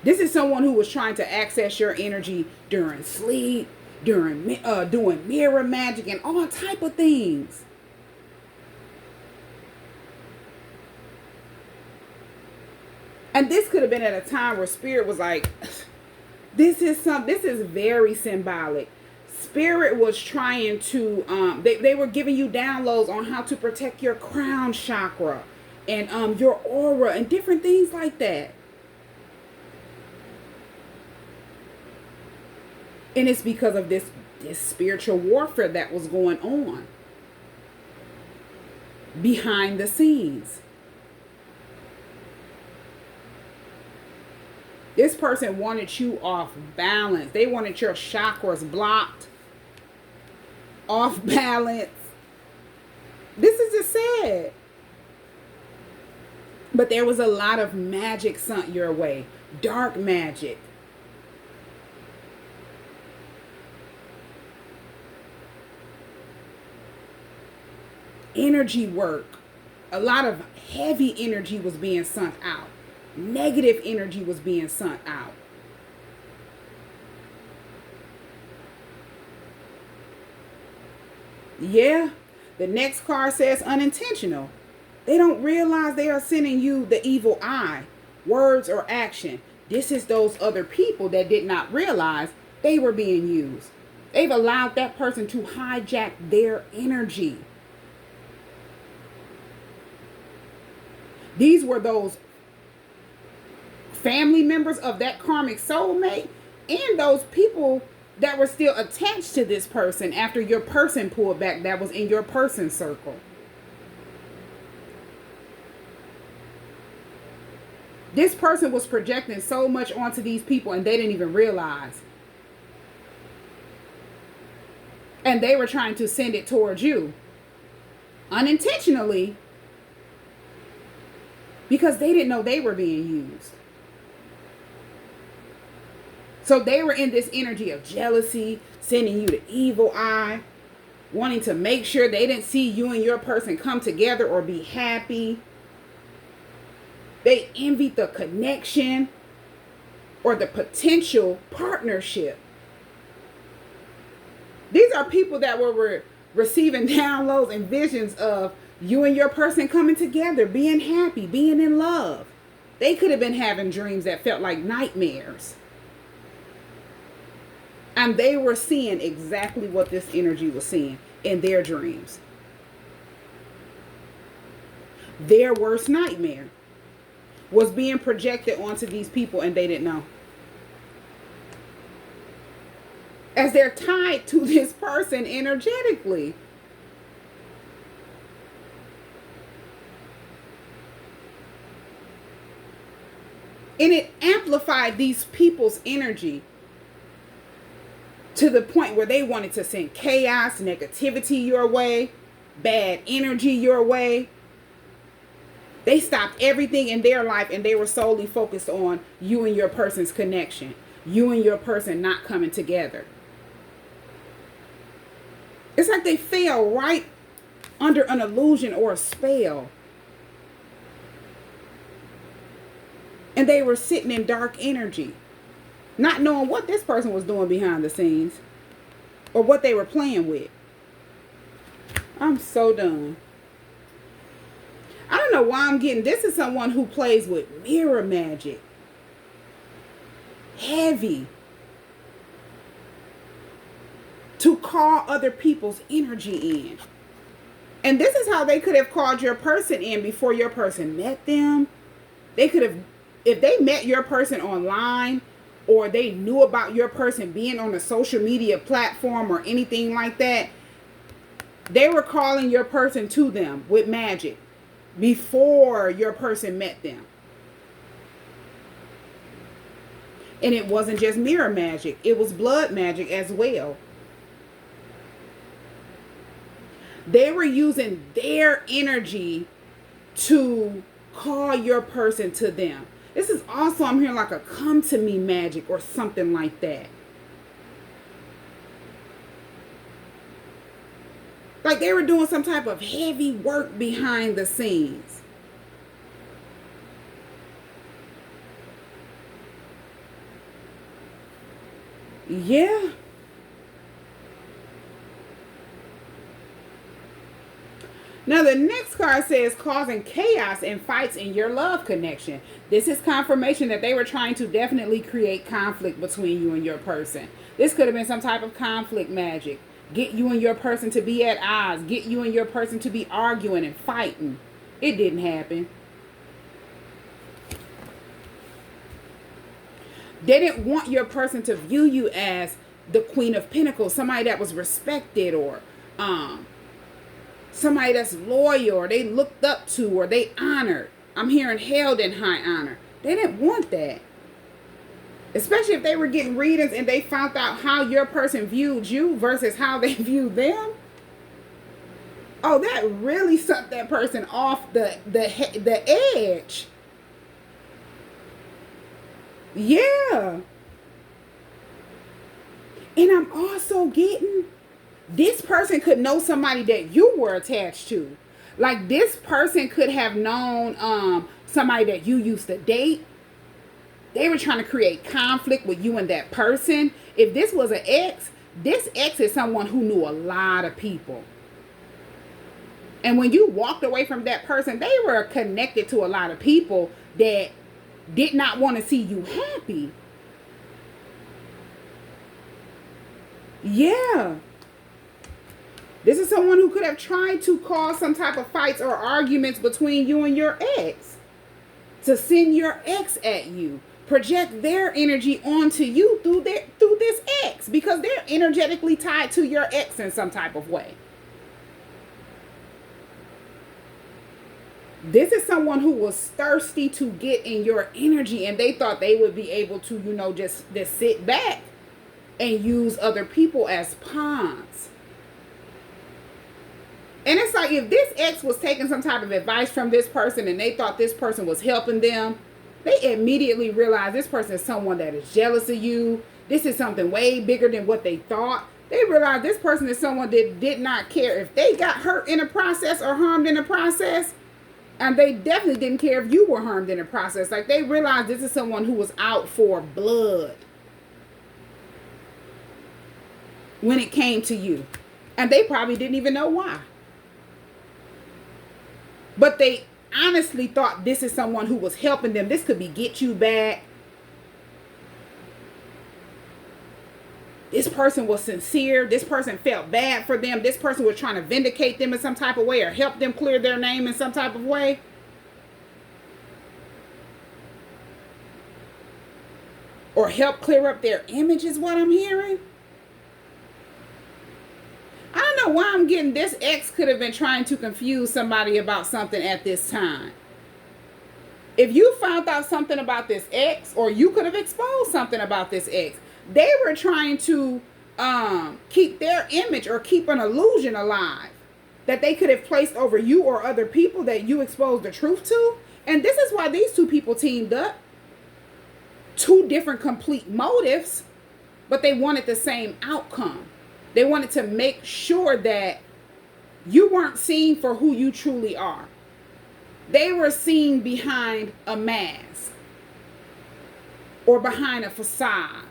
This is someone who was trying to access your energy during sleep, during doing mirror magic and all type of things. And this could have been at a time where Spirit was like, this is very symbolic. Spirit was trying to, they were giving you downloads on how to protect your crown chakra and your aura and different things like that. And it's because of this spiritual warfare that was going on behind the scenes. This person wanted you off balance. They wanted your chakras blocked, off balance. This is just sad. But there was a lot of magic sent your way. Dark magic. Energy work. A lot of heavy energy was being sent out. Negative energy was being sent out. Yeah, the next card says unintentional. They don't realize they are sending you the evil eye, words or action. This is those other people that did not realize they were being used. They've allowed that person to hijack their energy. These were those family members of that karmic soulmate and those people that were still attached to this person after your person pulled back, that was in your person circle. This person was projecting so much onto these people and they didn't even realize. And they were trying to send it towards you unintentionally because they didn't know they were being used. So they were in this energy of jealousy, sending you the evil eye, wanting to make sure they didn't see you and your person come together or be happy. They envied the connection or the potential partnership. These are people that were receiving downloads and visions of you and your person coming together, being happy, being in love. They could have been having dreams that felt like nightmares. And they were seeing exactly what this energy was seeing in their dreams. Their worst nightmare was being projected onto these people and they didn't know. As they're tied to this person energetically. And it amplified these people's energy to the point where they wanted to send chaos, negativity your way, bad energy your way. They stopped everything in their life and they were solely focused on you and your person's connection. You and your person not coming together. It's like they fell right under an illusion or a spell. And they were sitting in dark energy, not knowing what this person was doing behind the scenes or what they were playing with. I'm so done. I don't know why I'm getting, this is someone who plays with mirror magic. Heavy. To call other people's energy in. And this is how they could have called your person in before your person met them. They could have, if they met your person online or they knew about your person being on a social media platform or anything like that, they were calling your person to them with magic before your person met them. And it wasn't just mirror magic, it was blood magic as well. They were using their energy to call your person to them. This is also, I'm hearing like a come to me magic or something like that. Like they were doing some type of heavy work behind the scenes. Yeah. Now, the next card says causing chaos and fights in your love connection. This is confirmation that they were trying to definitely create conflict between you and your person. This could have been some type of conflict magic. Get you and your person to be at odds. Get you and your person to be arguing and fighting. It didn't happen. They didn't want your person to view you as the Queen of Pentacles, somebody that was respected, or somebody that's loyal, or they looked up to, or they honored. I'm hearing held in high honor. They didn't want that. Especially if they were getting readings and they found out how your person viewed you versus how they viewed them. Oh, that really sucked that person off the edge. Yeah. And I'm also getting, this person could know somebody that you were attached to. Like, this person could have known somebody that you used to date. They were trying to create conflict with you and that person. If this was an ex, this ex is someone who knew a lot of people. And when you walked away from that person, they were connected to a lot of people that did not want to see you happy. Yeah. This is someone who could have tried to cause some type of fights or arguments between you and your ex. To send your ex at you. Project their energy onto you through this ex. Because they're energetically tied to your ex in some type of way. This is someone who was thirsty to get in your energy, and they thought they would be able to, just sit back and use other people as pawns. And it's like, if this ex was taking some type of advice from this person and they thought this person was helping them, they immediately realized this person is someone that is jealous of you. This is something way bigger than what they thought. They realized this person is someone that did not care if they got hurt in the process or harmed in the process. And they definitely didn't care if you were harmed in the process. Like, they realized this is someone who was out for blood when it came to you. And they probably didn't even know why. But they honestly thought this is someone who was helping them. This could be get you back. This person was sincere. This person felt bad for them. This person was trying to vindicate them in some type of way or help them clear their name in some type of way. Or help clear up their image is what I'm hearing. I don't know why I'm getting this ex could have been trying to confuse somebody about something at this time. If you found out something about this ex, or you could have exposed something about this ex, they were trying to keep their image or keep an illusion alive that they could have placed over you or other people that you exposed the truth to. And this is why these two people teamed up. Two different complete motives, but they wanted the same outcome. They wanted to make sure that you weren't seen for who you truly are. They were seen behind a mask or behind a facade.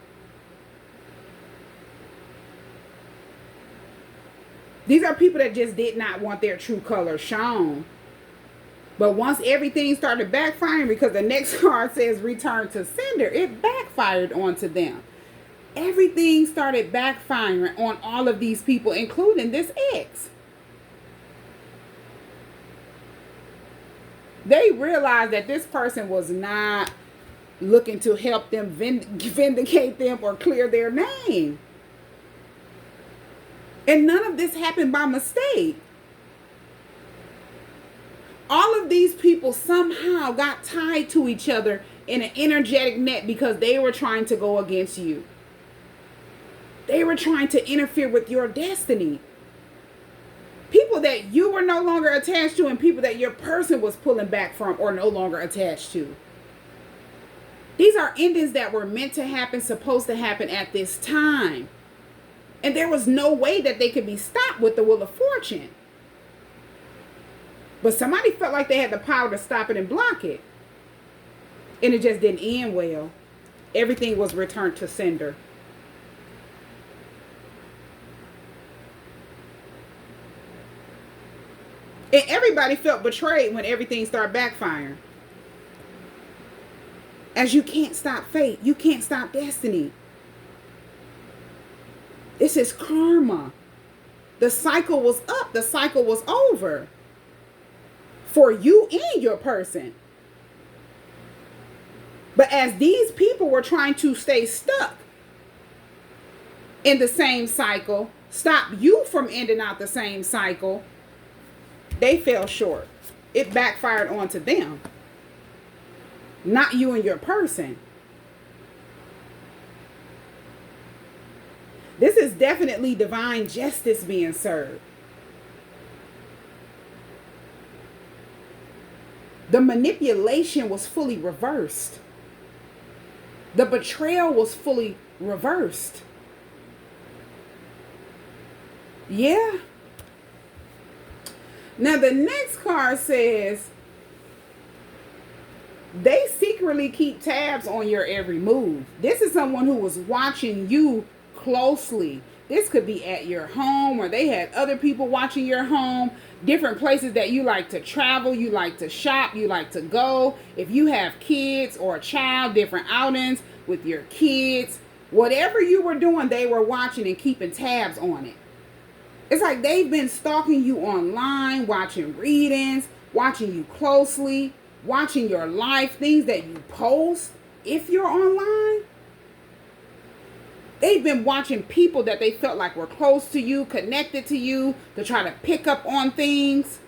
These are people that just did not want their true color shown. But once everything started backfiring, because the next card says return to sender, it backfired onto them. Everything started backfiring on all of these people, including this ex. They realized that this person was not looking to help them vindicate them or clear their name. And none of this happened by mistake. All of these people somehow got tied to each other in an energetic net because they were trying to go against you. They were trying to interfere with your destiny. People that you were no longer attached to and people that your person was pulling back from or no longer attached to. These are endings that were meant to happen, supposed to happen at this time. And there was no way that they could be stopped with the Wheel of Fortune. But somebody felt like they had the power to stop it and block it. And it just didn't end well. Everything was returned to sender. And everybody felt betrayed when everything started backfiring. As you can't stop fate. You can't stop destiny. This is karma. The cycle was up. The cycle was over. For you and your person. But as these people were trying to stay stuck in the same cycle, stop you from ending out the same cycle, they fell short. It backfired onto them. Not you and your person. This is definitely divine justice being served. The manipulation was fully reversed. The betrayal was fully reversed. Yeah. Now the next card says, they secretly keep tabs on your every move. This is someone who was watching you closely. This could be at your home, or they had other people watching your home, different places that you like to travel, you like to shop, you like to go. If you have kids or a child, different outings with your kids, whatever you were doing, they were watching and keeping tabs on it. It's like they've been stalking you online, watching readings, watching you closely, watching your life, things that you post if you're online. They've been watching people that they felt like were close to you, connected to you, to try to pick up on things.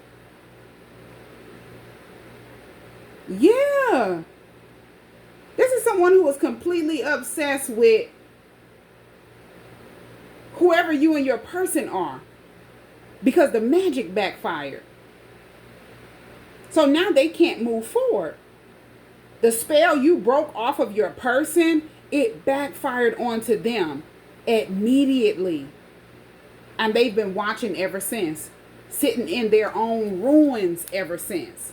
Yeah. This is someone who was completely obsessed with whoever you and your person are, because the magic backfired. So now they can't move forward. The spell you broke off of your person, it backfired onto them immediately. And they've been watching ever since, sitting in their own ruins ever since.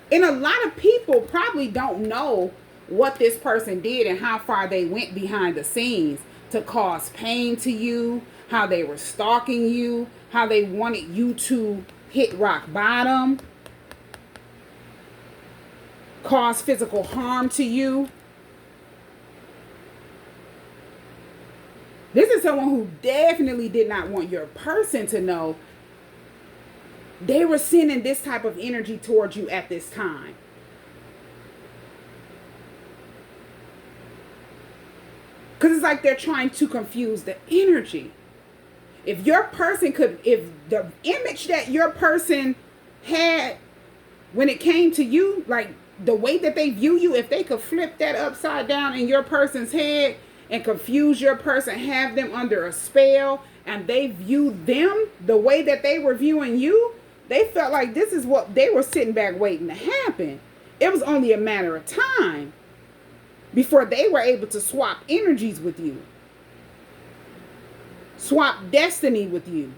And a lot of people probably don't know what this person did and how far they went behind the scenes to cause pain to you, how they were stalking you, how they wanted you to hit rock bottom, cause physical harm to you. This is someone who definitely did not want your person to know they were sending this type of energy towards you at this time. Because it's like they're trying to confuse the energy. If your person could, if the image that your person had when it came to you, like the way that they view you, if they could flip that upside down in your person's head and confuse your person, have them under a spell, and they view them the way that they were viewing you, they felt like this is what they were sitting back waiting to happen. It was only a matter of time before they were able to swap energies with you. Swap destiny with you.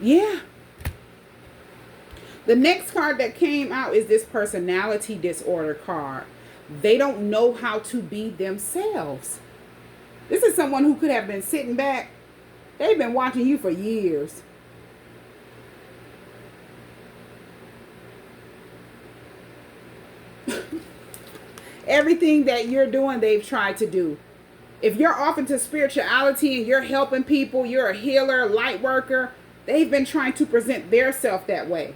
Yeah. The next card that came out is this personality disorder card. They don't know how to be themselves. This is someone who could have been sitting back. They've been watching you for years. Everything that you're doing, they've tried to do. If you're off into spirituality and you're helping people, you're a healer, light worker, they've been trying to present their self that way.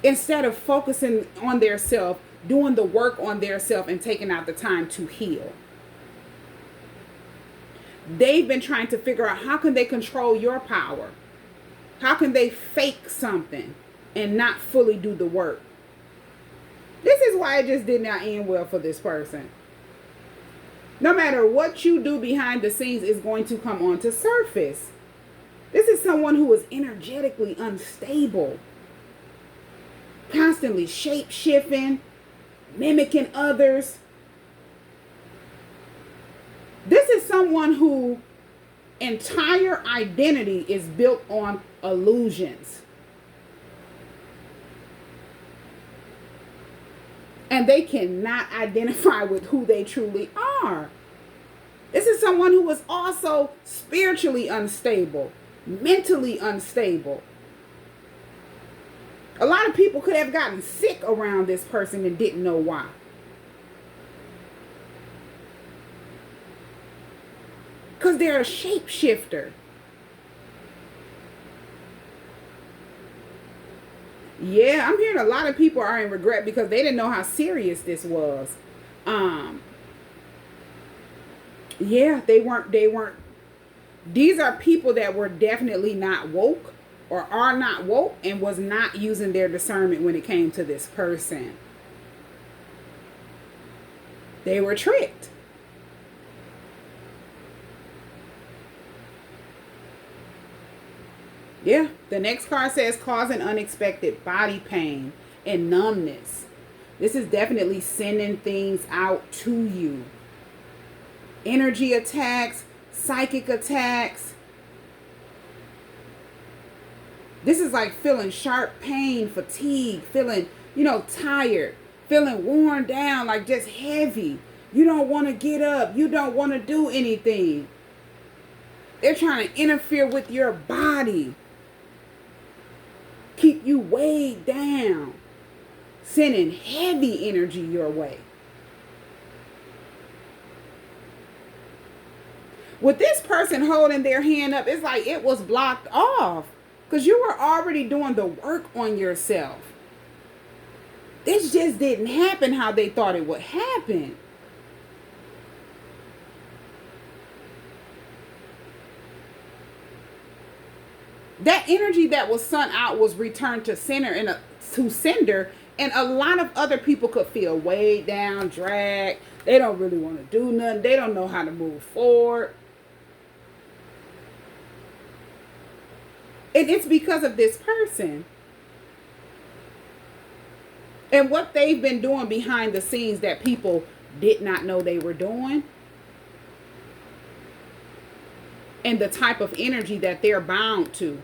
Instead of focusing on their self, doing the work on their self and taking out the time to heal. They've been trying to figure out how can they control your power. How can they fake something and not fully do the work? This is why it just did not end well for this person. No matter what you do behind the scenes is going to come onto surface. This is someone who is energetically unstable. Constantly shape-shifting, mimicking others. This is someone who entire identity is built on illusions. And they cannot identify with who they truly are. This is someone who was also spiritually unstable, mentally unstable. A lot of people could have gotten sick around this person and didn't know why. Because they're a shapeshifter. Yeah, I'm hearing a lot of people are in regret because they didn't know how serious this was. Yeah, they weren't. These are people that were definitely not woke or are not woke and was not using their discernment when it came to this person. They were tricked. Yeah, the next card says causing unexpected body pain and numbness. This is definitely sending things out to you. Energy attacks, psychic attacks. This is like feeling sharp pain, fatigue, feeling, tired, feeling worn down, like just heavy. You don't want to get up. You don't want to do anything. They're trying to interfere with your body. Keep you weighed down. Sending heavy energy your way. With this person holding their hand up, it's like it was blocked off. Because you were already doing the work on yourself. This just didn't happen how they thought it would happen. That energy that was sent out was returned to sender and a lot of other people could feel weighed down, dragged. They don't really want to do nothing. They don't know how to move forward. And it's because of this person. And what they've been doing behind the scenes that people did not know they were doing. And the type of energy that they're bound to.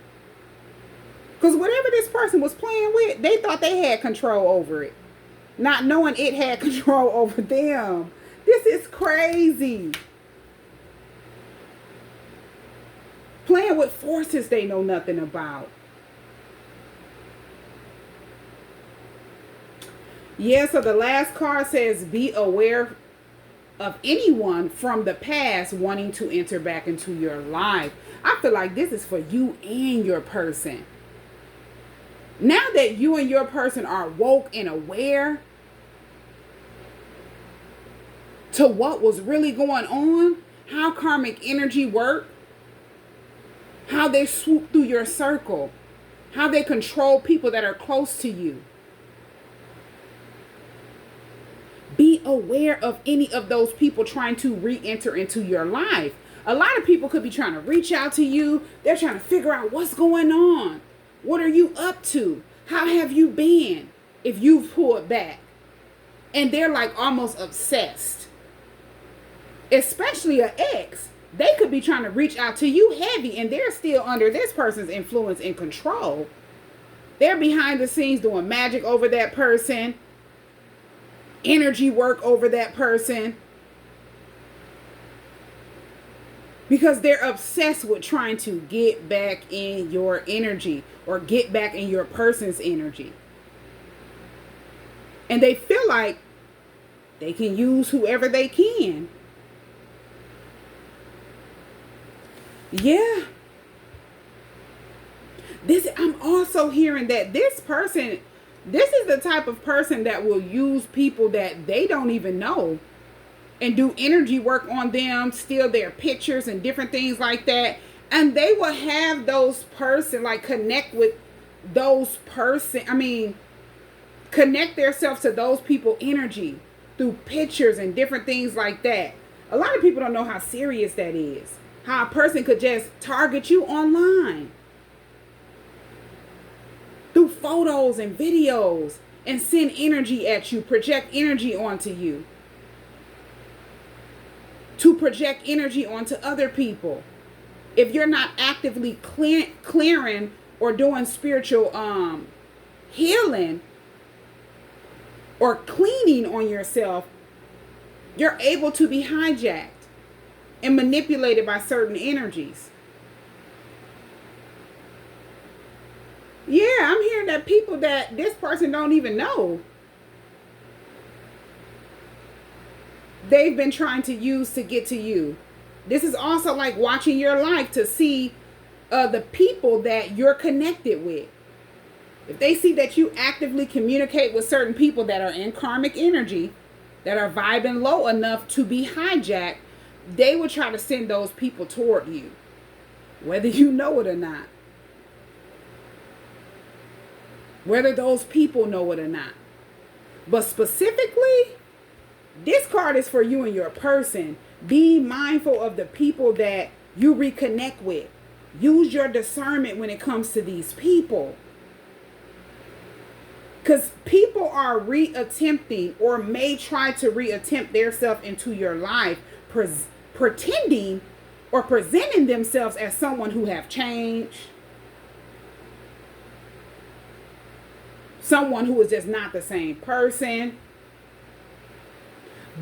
Because whatever this person was playing with, they thought they had control over it. Not knowing it had control over them. This is crazy. Playing with forces they know nothing about. Yeah, so the last card says be aware of anyone from the past wanting to enter back into your life. I feel like this is for you and your person. Now that you and your person are woke and aware to what was really going on, how karmic energy works, how they swoop through your circle, how they control people that are close to you. Be aware of any of those people trying to re-enter into your life. A lot of people could be trying to reach out to you. They're trying to figure out what's going on. What are you up to? How have you been if you've pulled back? And they're like almost obsessed. Especially an ex. They could be trying to reach out to you heavy and they're still under this person's influence and control. They're behind the scenes doing magic over that person. Energy work over that person. Because they're obsessed with trying to get back in your energy or get back in your person's energy. And they feel like they can use whoever they can. Yeah. I'm also hearing that this person, this is the type of person that will use people that they don't even know and do energy work on them, steal their pictures and different things like that. And they will have those person, like connect with those person, connect themselves to those people energy through pictures and different things like that. A lot of people don't know how serious that is. How a person could just target you online through photos and videos and send energy at you, project energy onto you. To project energy onto other people. If you're not actively clearing or doing spiritual healing, or cleaning on yourself, you're able to be hijacked and manipulated by certain energies. Yeah, I'm hearing that people that this person don't even know, they've been trying to use to get to you. This is also like watching your life to see the people that you're connected with. If they see that you actively communicate with certain people that are in karmic energy, that are vibing low enough to be hijacked, they will try to send those people toward you, whether you know it or not. Whether those people know it or not. But specifically, this card is for you and your person. Be mindful of the people that you reconnect with. Use your discernment when it comes to these people. Because people are reattempting or may try to reattempt themselves into your life, pretending or presenting themselves as someone who have changed. Someone who is just not the same person.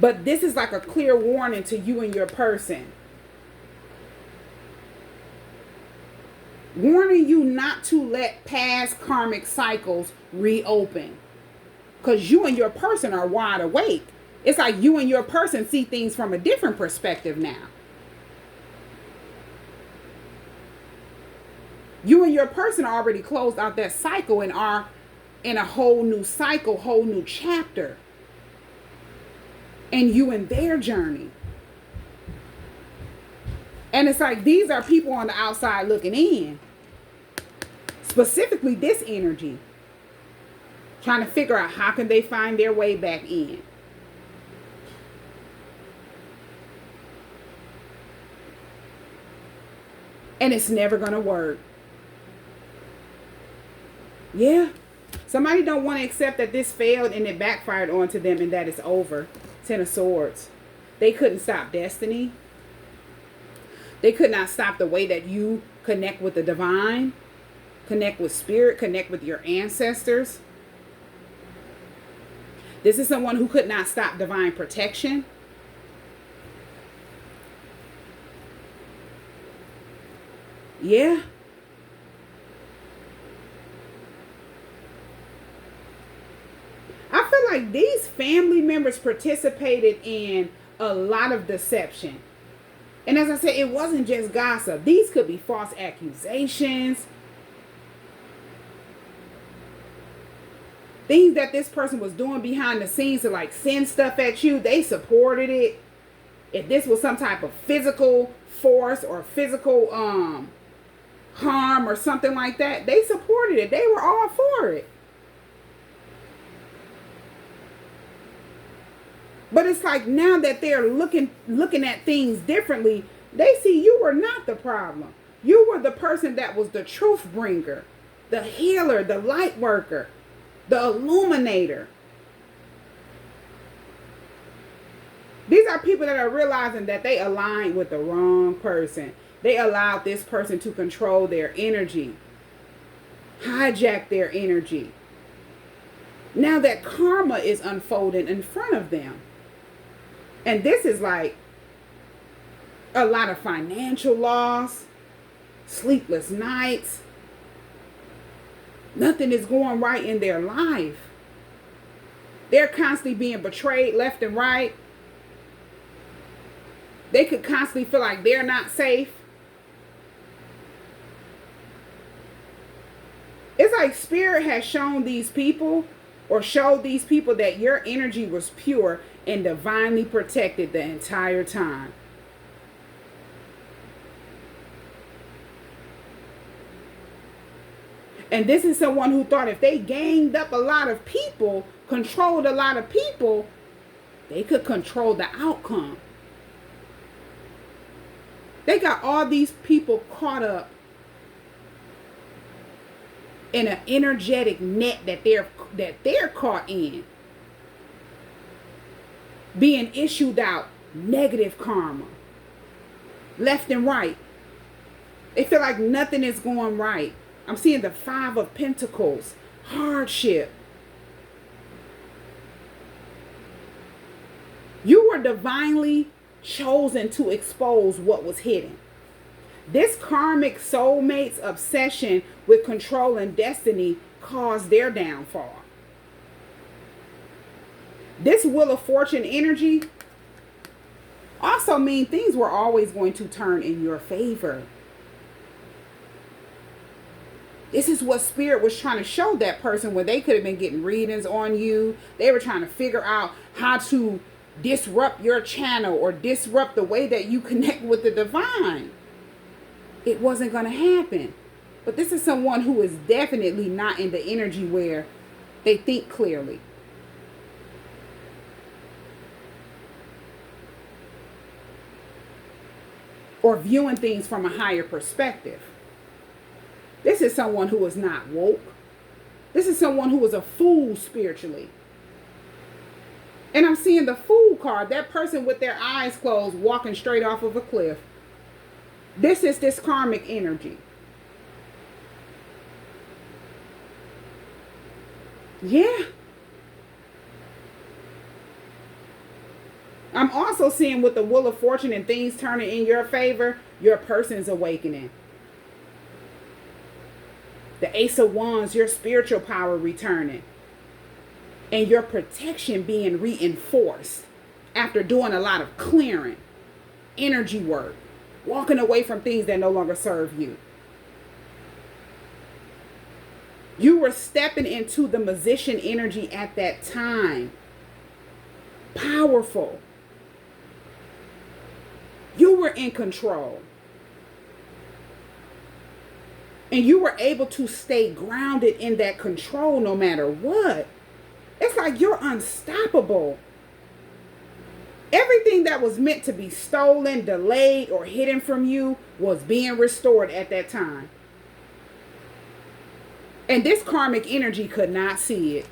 But this is like a clear warning to you and your person. Warning you not to let past karmic cycles reopen. Because you and your person are wide awake. It's like you and your person see things from a different perspective now. You and your person already closed out that cycle and are in a whole new cycle, whole new chapter. And you and their journey. And it's like these are people on the outside looking in. Specifically this energy. Trying to figure out how can they find their way back in. And it's never going to work. Yeah. Somebody don't want to accept that this failed and it backfired onto them and that it's over. Ten of Swords. They couldn't stop destiny. They could not stop the way that you connect with the divine, connect with spirit, connect with your ancestors. This is someone who could not stop divine protection. Yeah. I feel like these family members participated in a lot of deception. And as I said, it wasn't just gossip. These could be false accusations. Things that this person was doing behind the scenes to like send stuff at you. They supported it. If this was some type of physical force or physical harm or something like that, they supported it. They were all for it. But it's like now that they're looking at things differently, they see you were not the problem. You were the person that was the truth bringer, the healer, the light worker, the illuminator. These are people that are realizing that they aligned with the wrong person. They allowed this person to control their energy, hijack their energy. Now that karma is unfolding in front of them. And this is like a lot of financial loss, sleepless nights. Nothing is going right in their life. They're constantly being betrayed left and right. They could constantly feel like they're not safe. It's like spirit has shown these people or showed these people that your energy was pure and divinely protected the entire time. And this is someone who thought if they ganged up a lot of people, controlled a lot of people, they could control the outcome. They got all these people caught up in an energetic net that they're caught in. Being issued out negative karma. Left and right. They feel like nothing is going right. I'm seeing the 5 of Pentacles. Hardship. divinely chosen to expose what was hidden. This karmic soulmate's obsession with control and destiny caused their downfall. This Wheel of Fortune energy also means things were always going to turn in your favor. This is what Spirit was trying to show that person when they could have been getting readings on you. They were trying to figure out how to disrupt your channel or disrupt the way that you connect with the divine. It wasn't going to happen. But this is someone who is definitely not in the energy where they think clearly. Or viewing things from a higher perspective. This is someone who is not woke. This is someone who is a fool spiritually. And I'm seeing the Fool card. That person with their eyes closed walking straight off of a cliff. This is this karmic energy. Yeah. I'm also seeing with the Wheel of Fortune and things turning in your favor, your person's awakening. The Ace of Wands, your spiritual power returning. And your protection being reinforced after doing a lot of clearing, energy work, walking away from things that no longer serve you. You were stepping into the Magician energy at that time. Powerful. You were in control. And you were able to stay grounded in that control no matter what. It's like you're unstoppable. Everything that was meant to be stolen, delayed, or hidden from you was being restored at that time. And this karmic energy could not see it.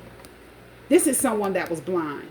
This is someone that was blind.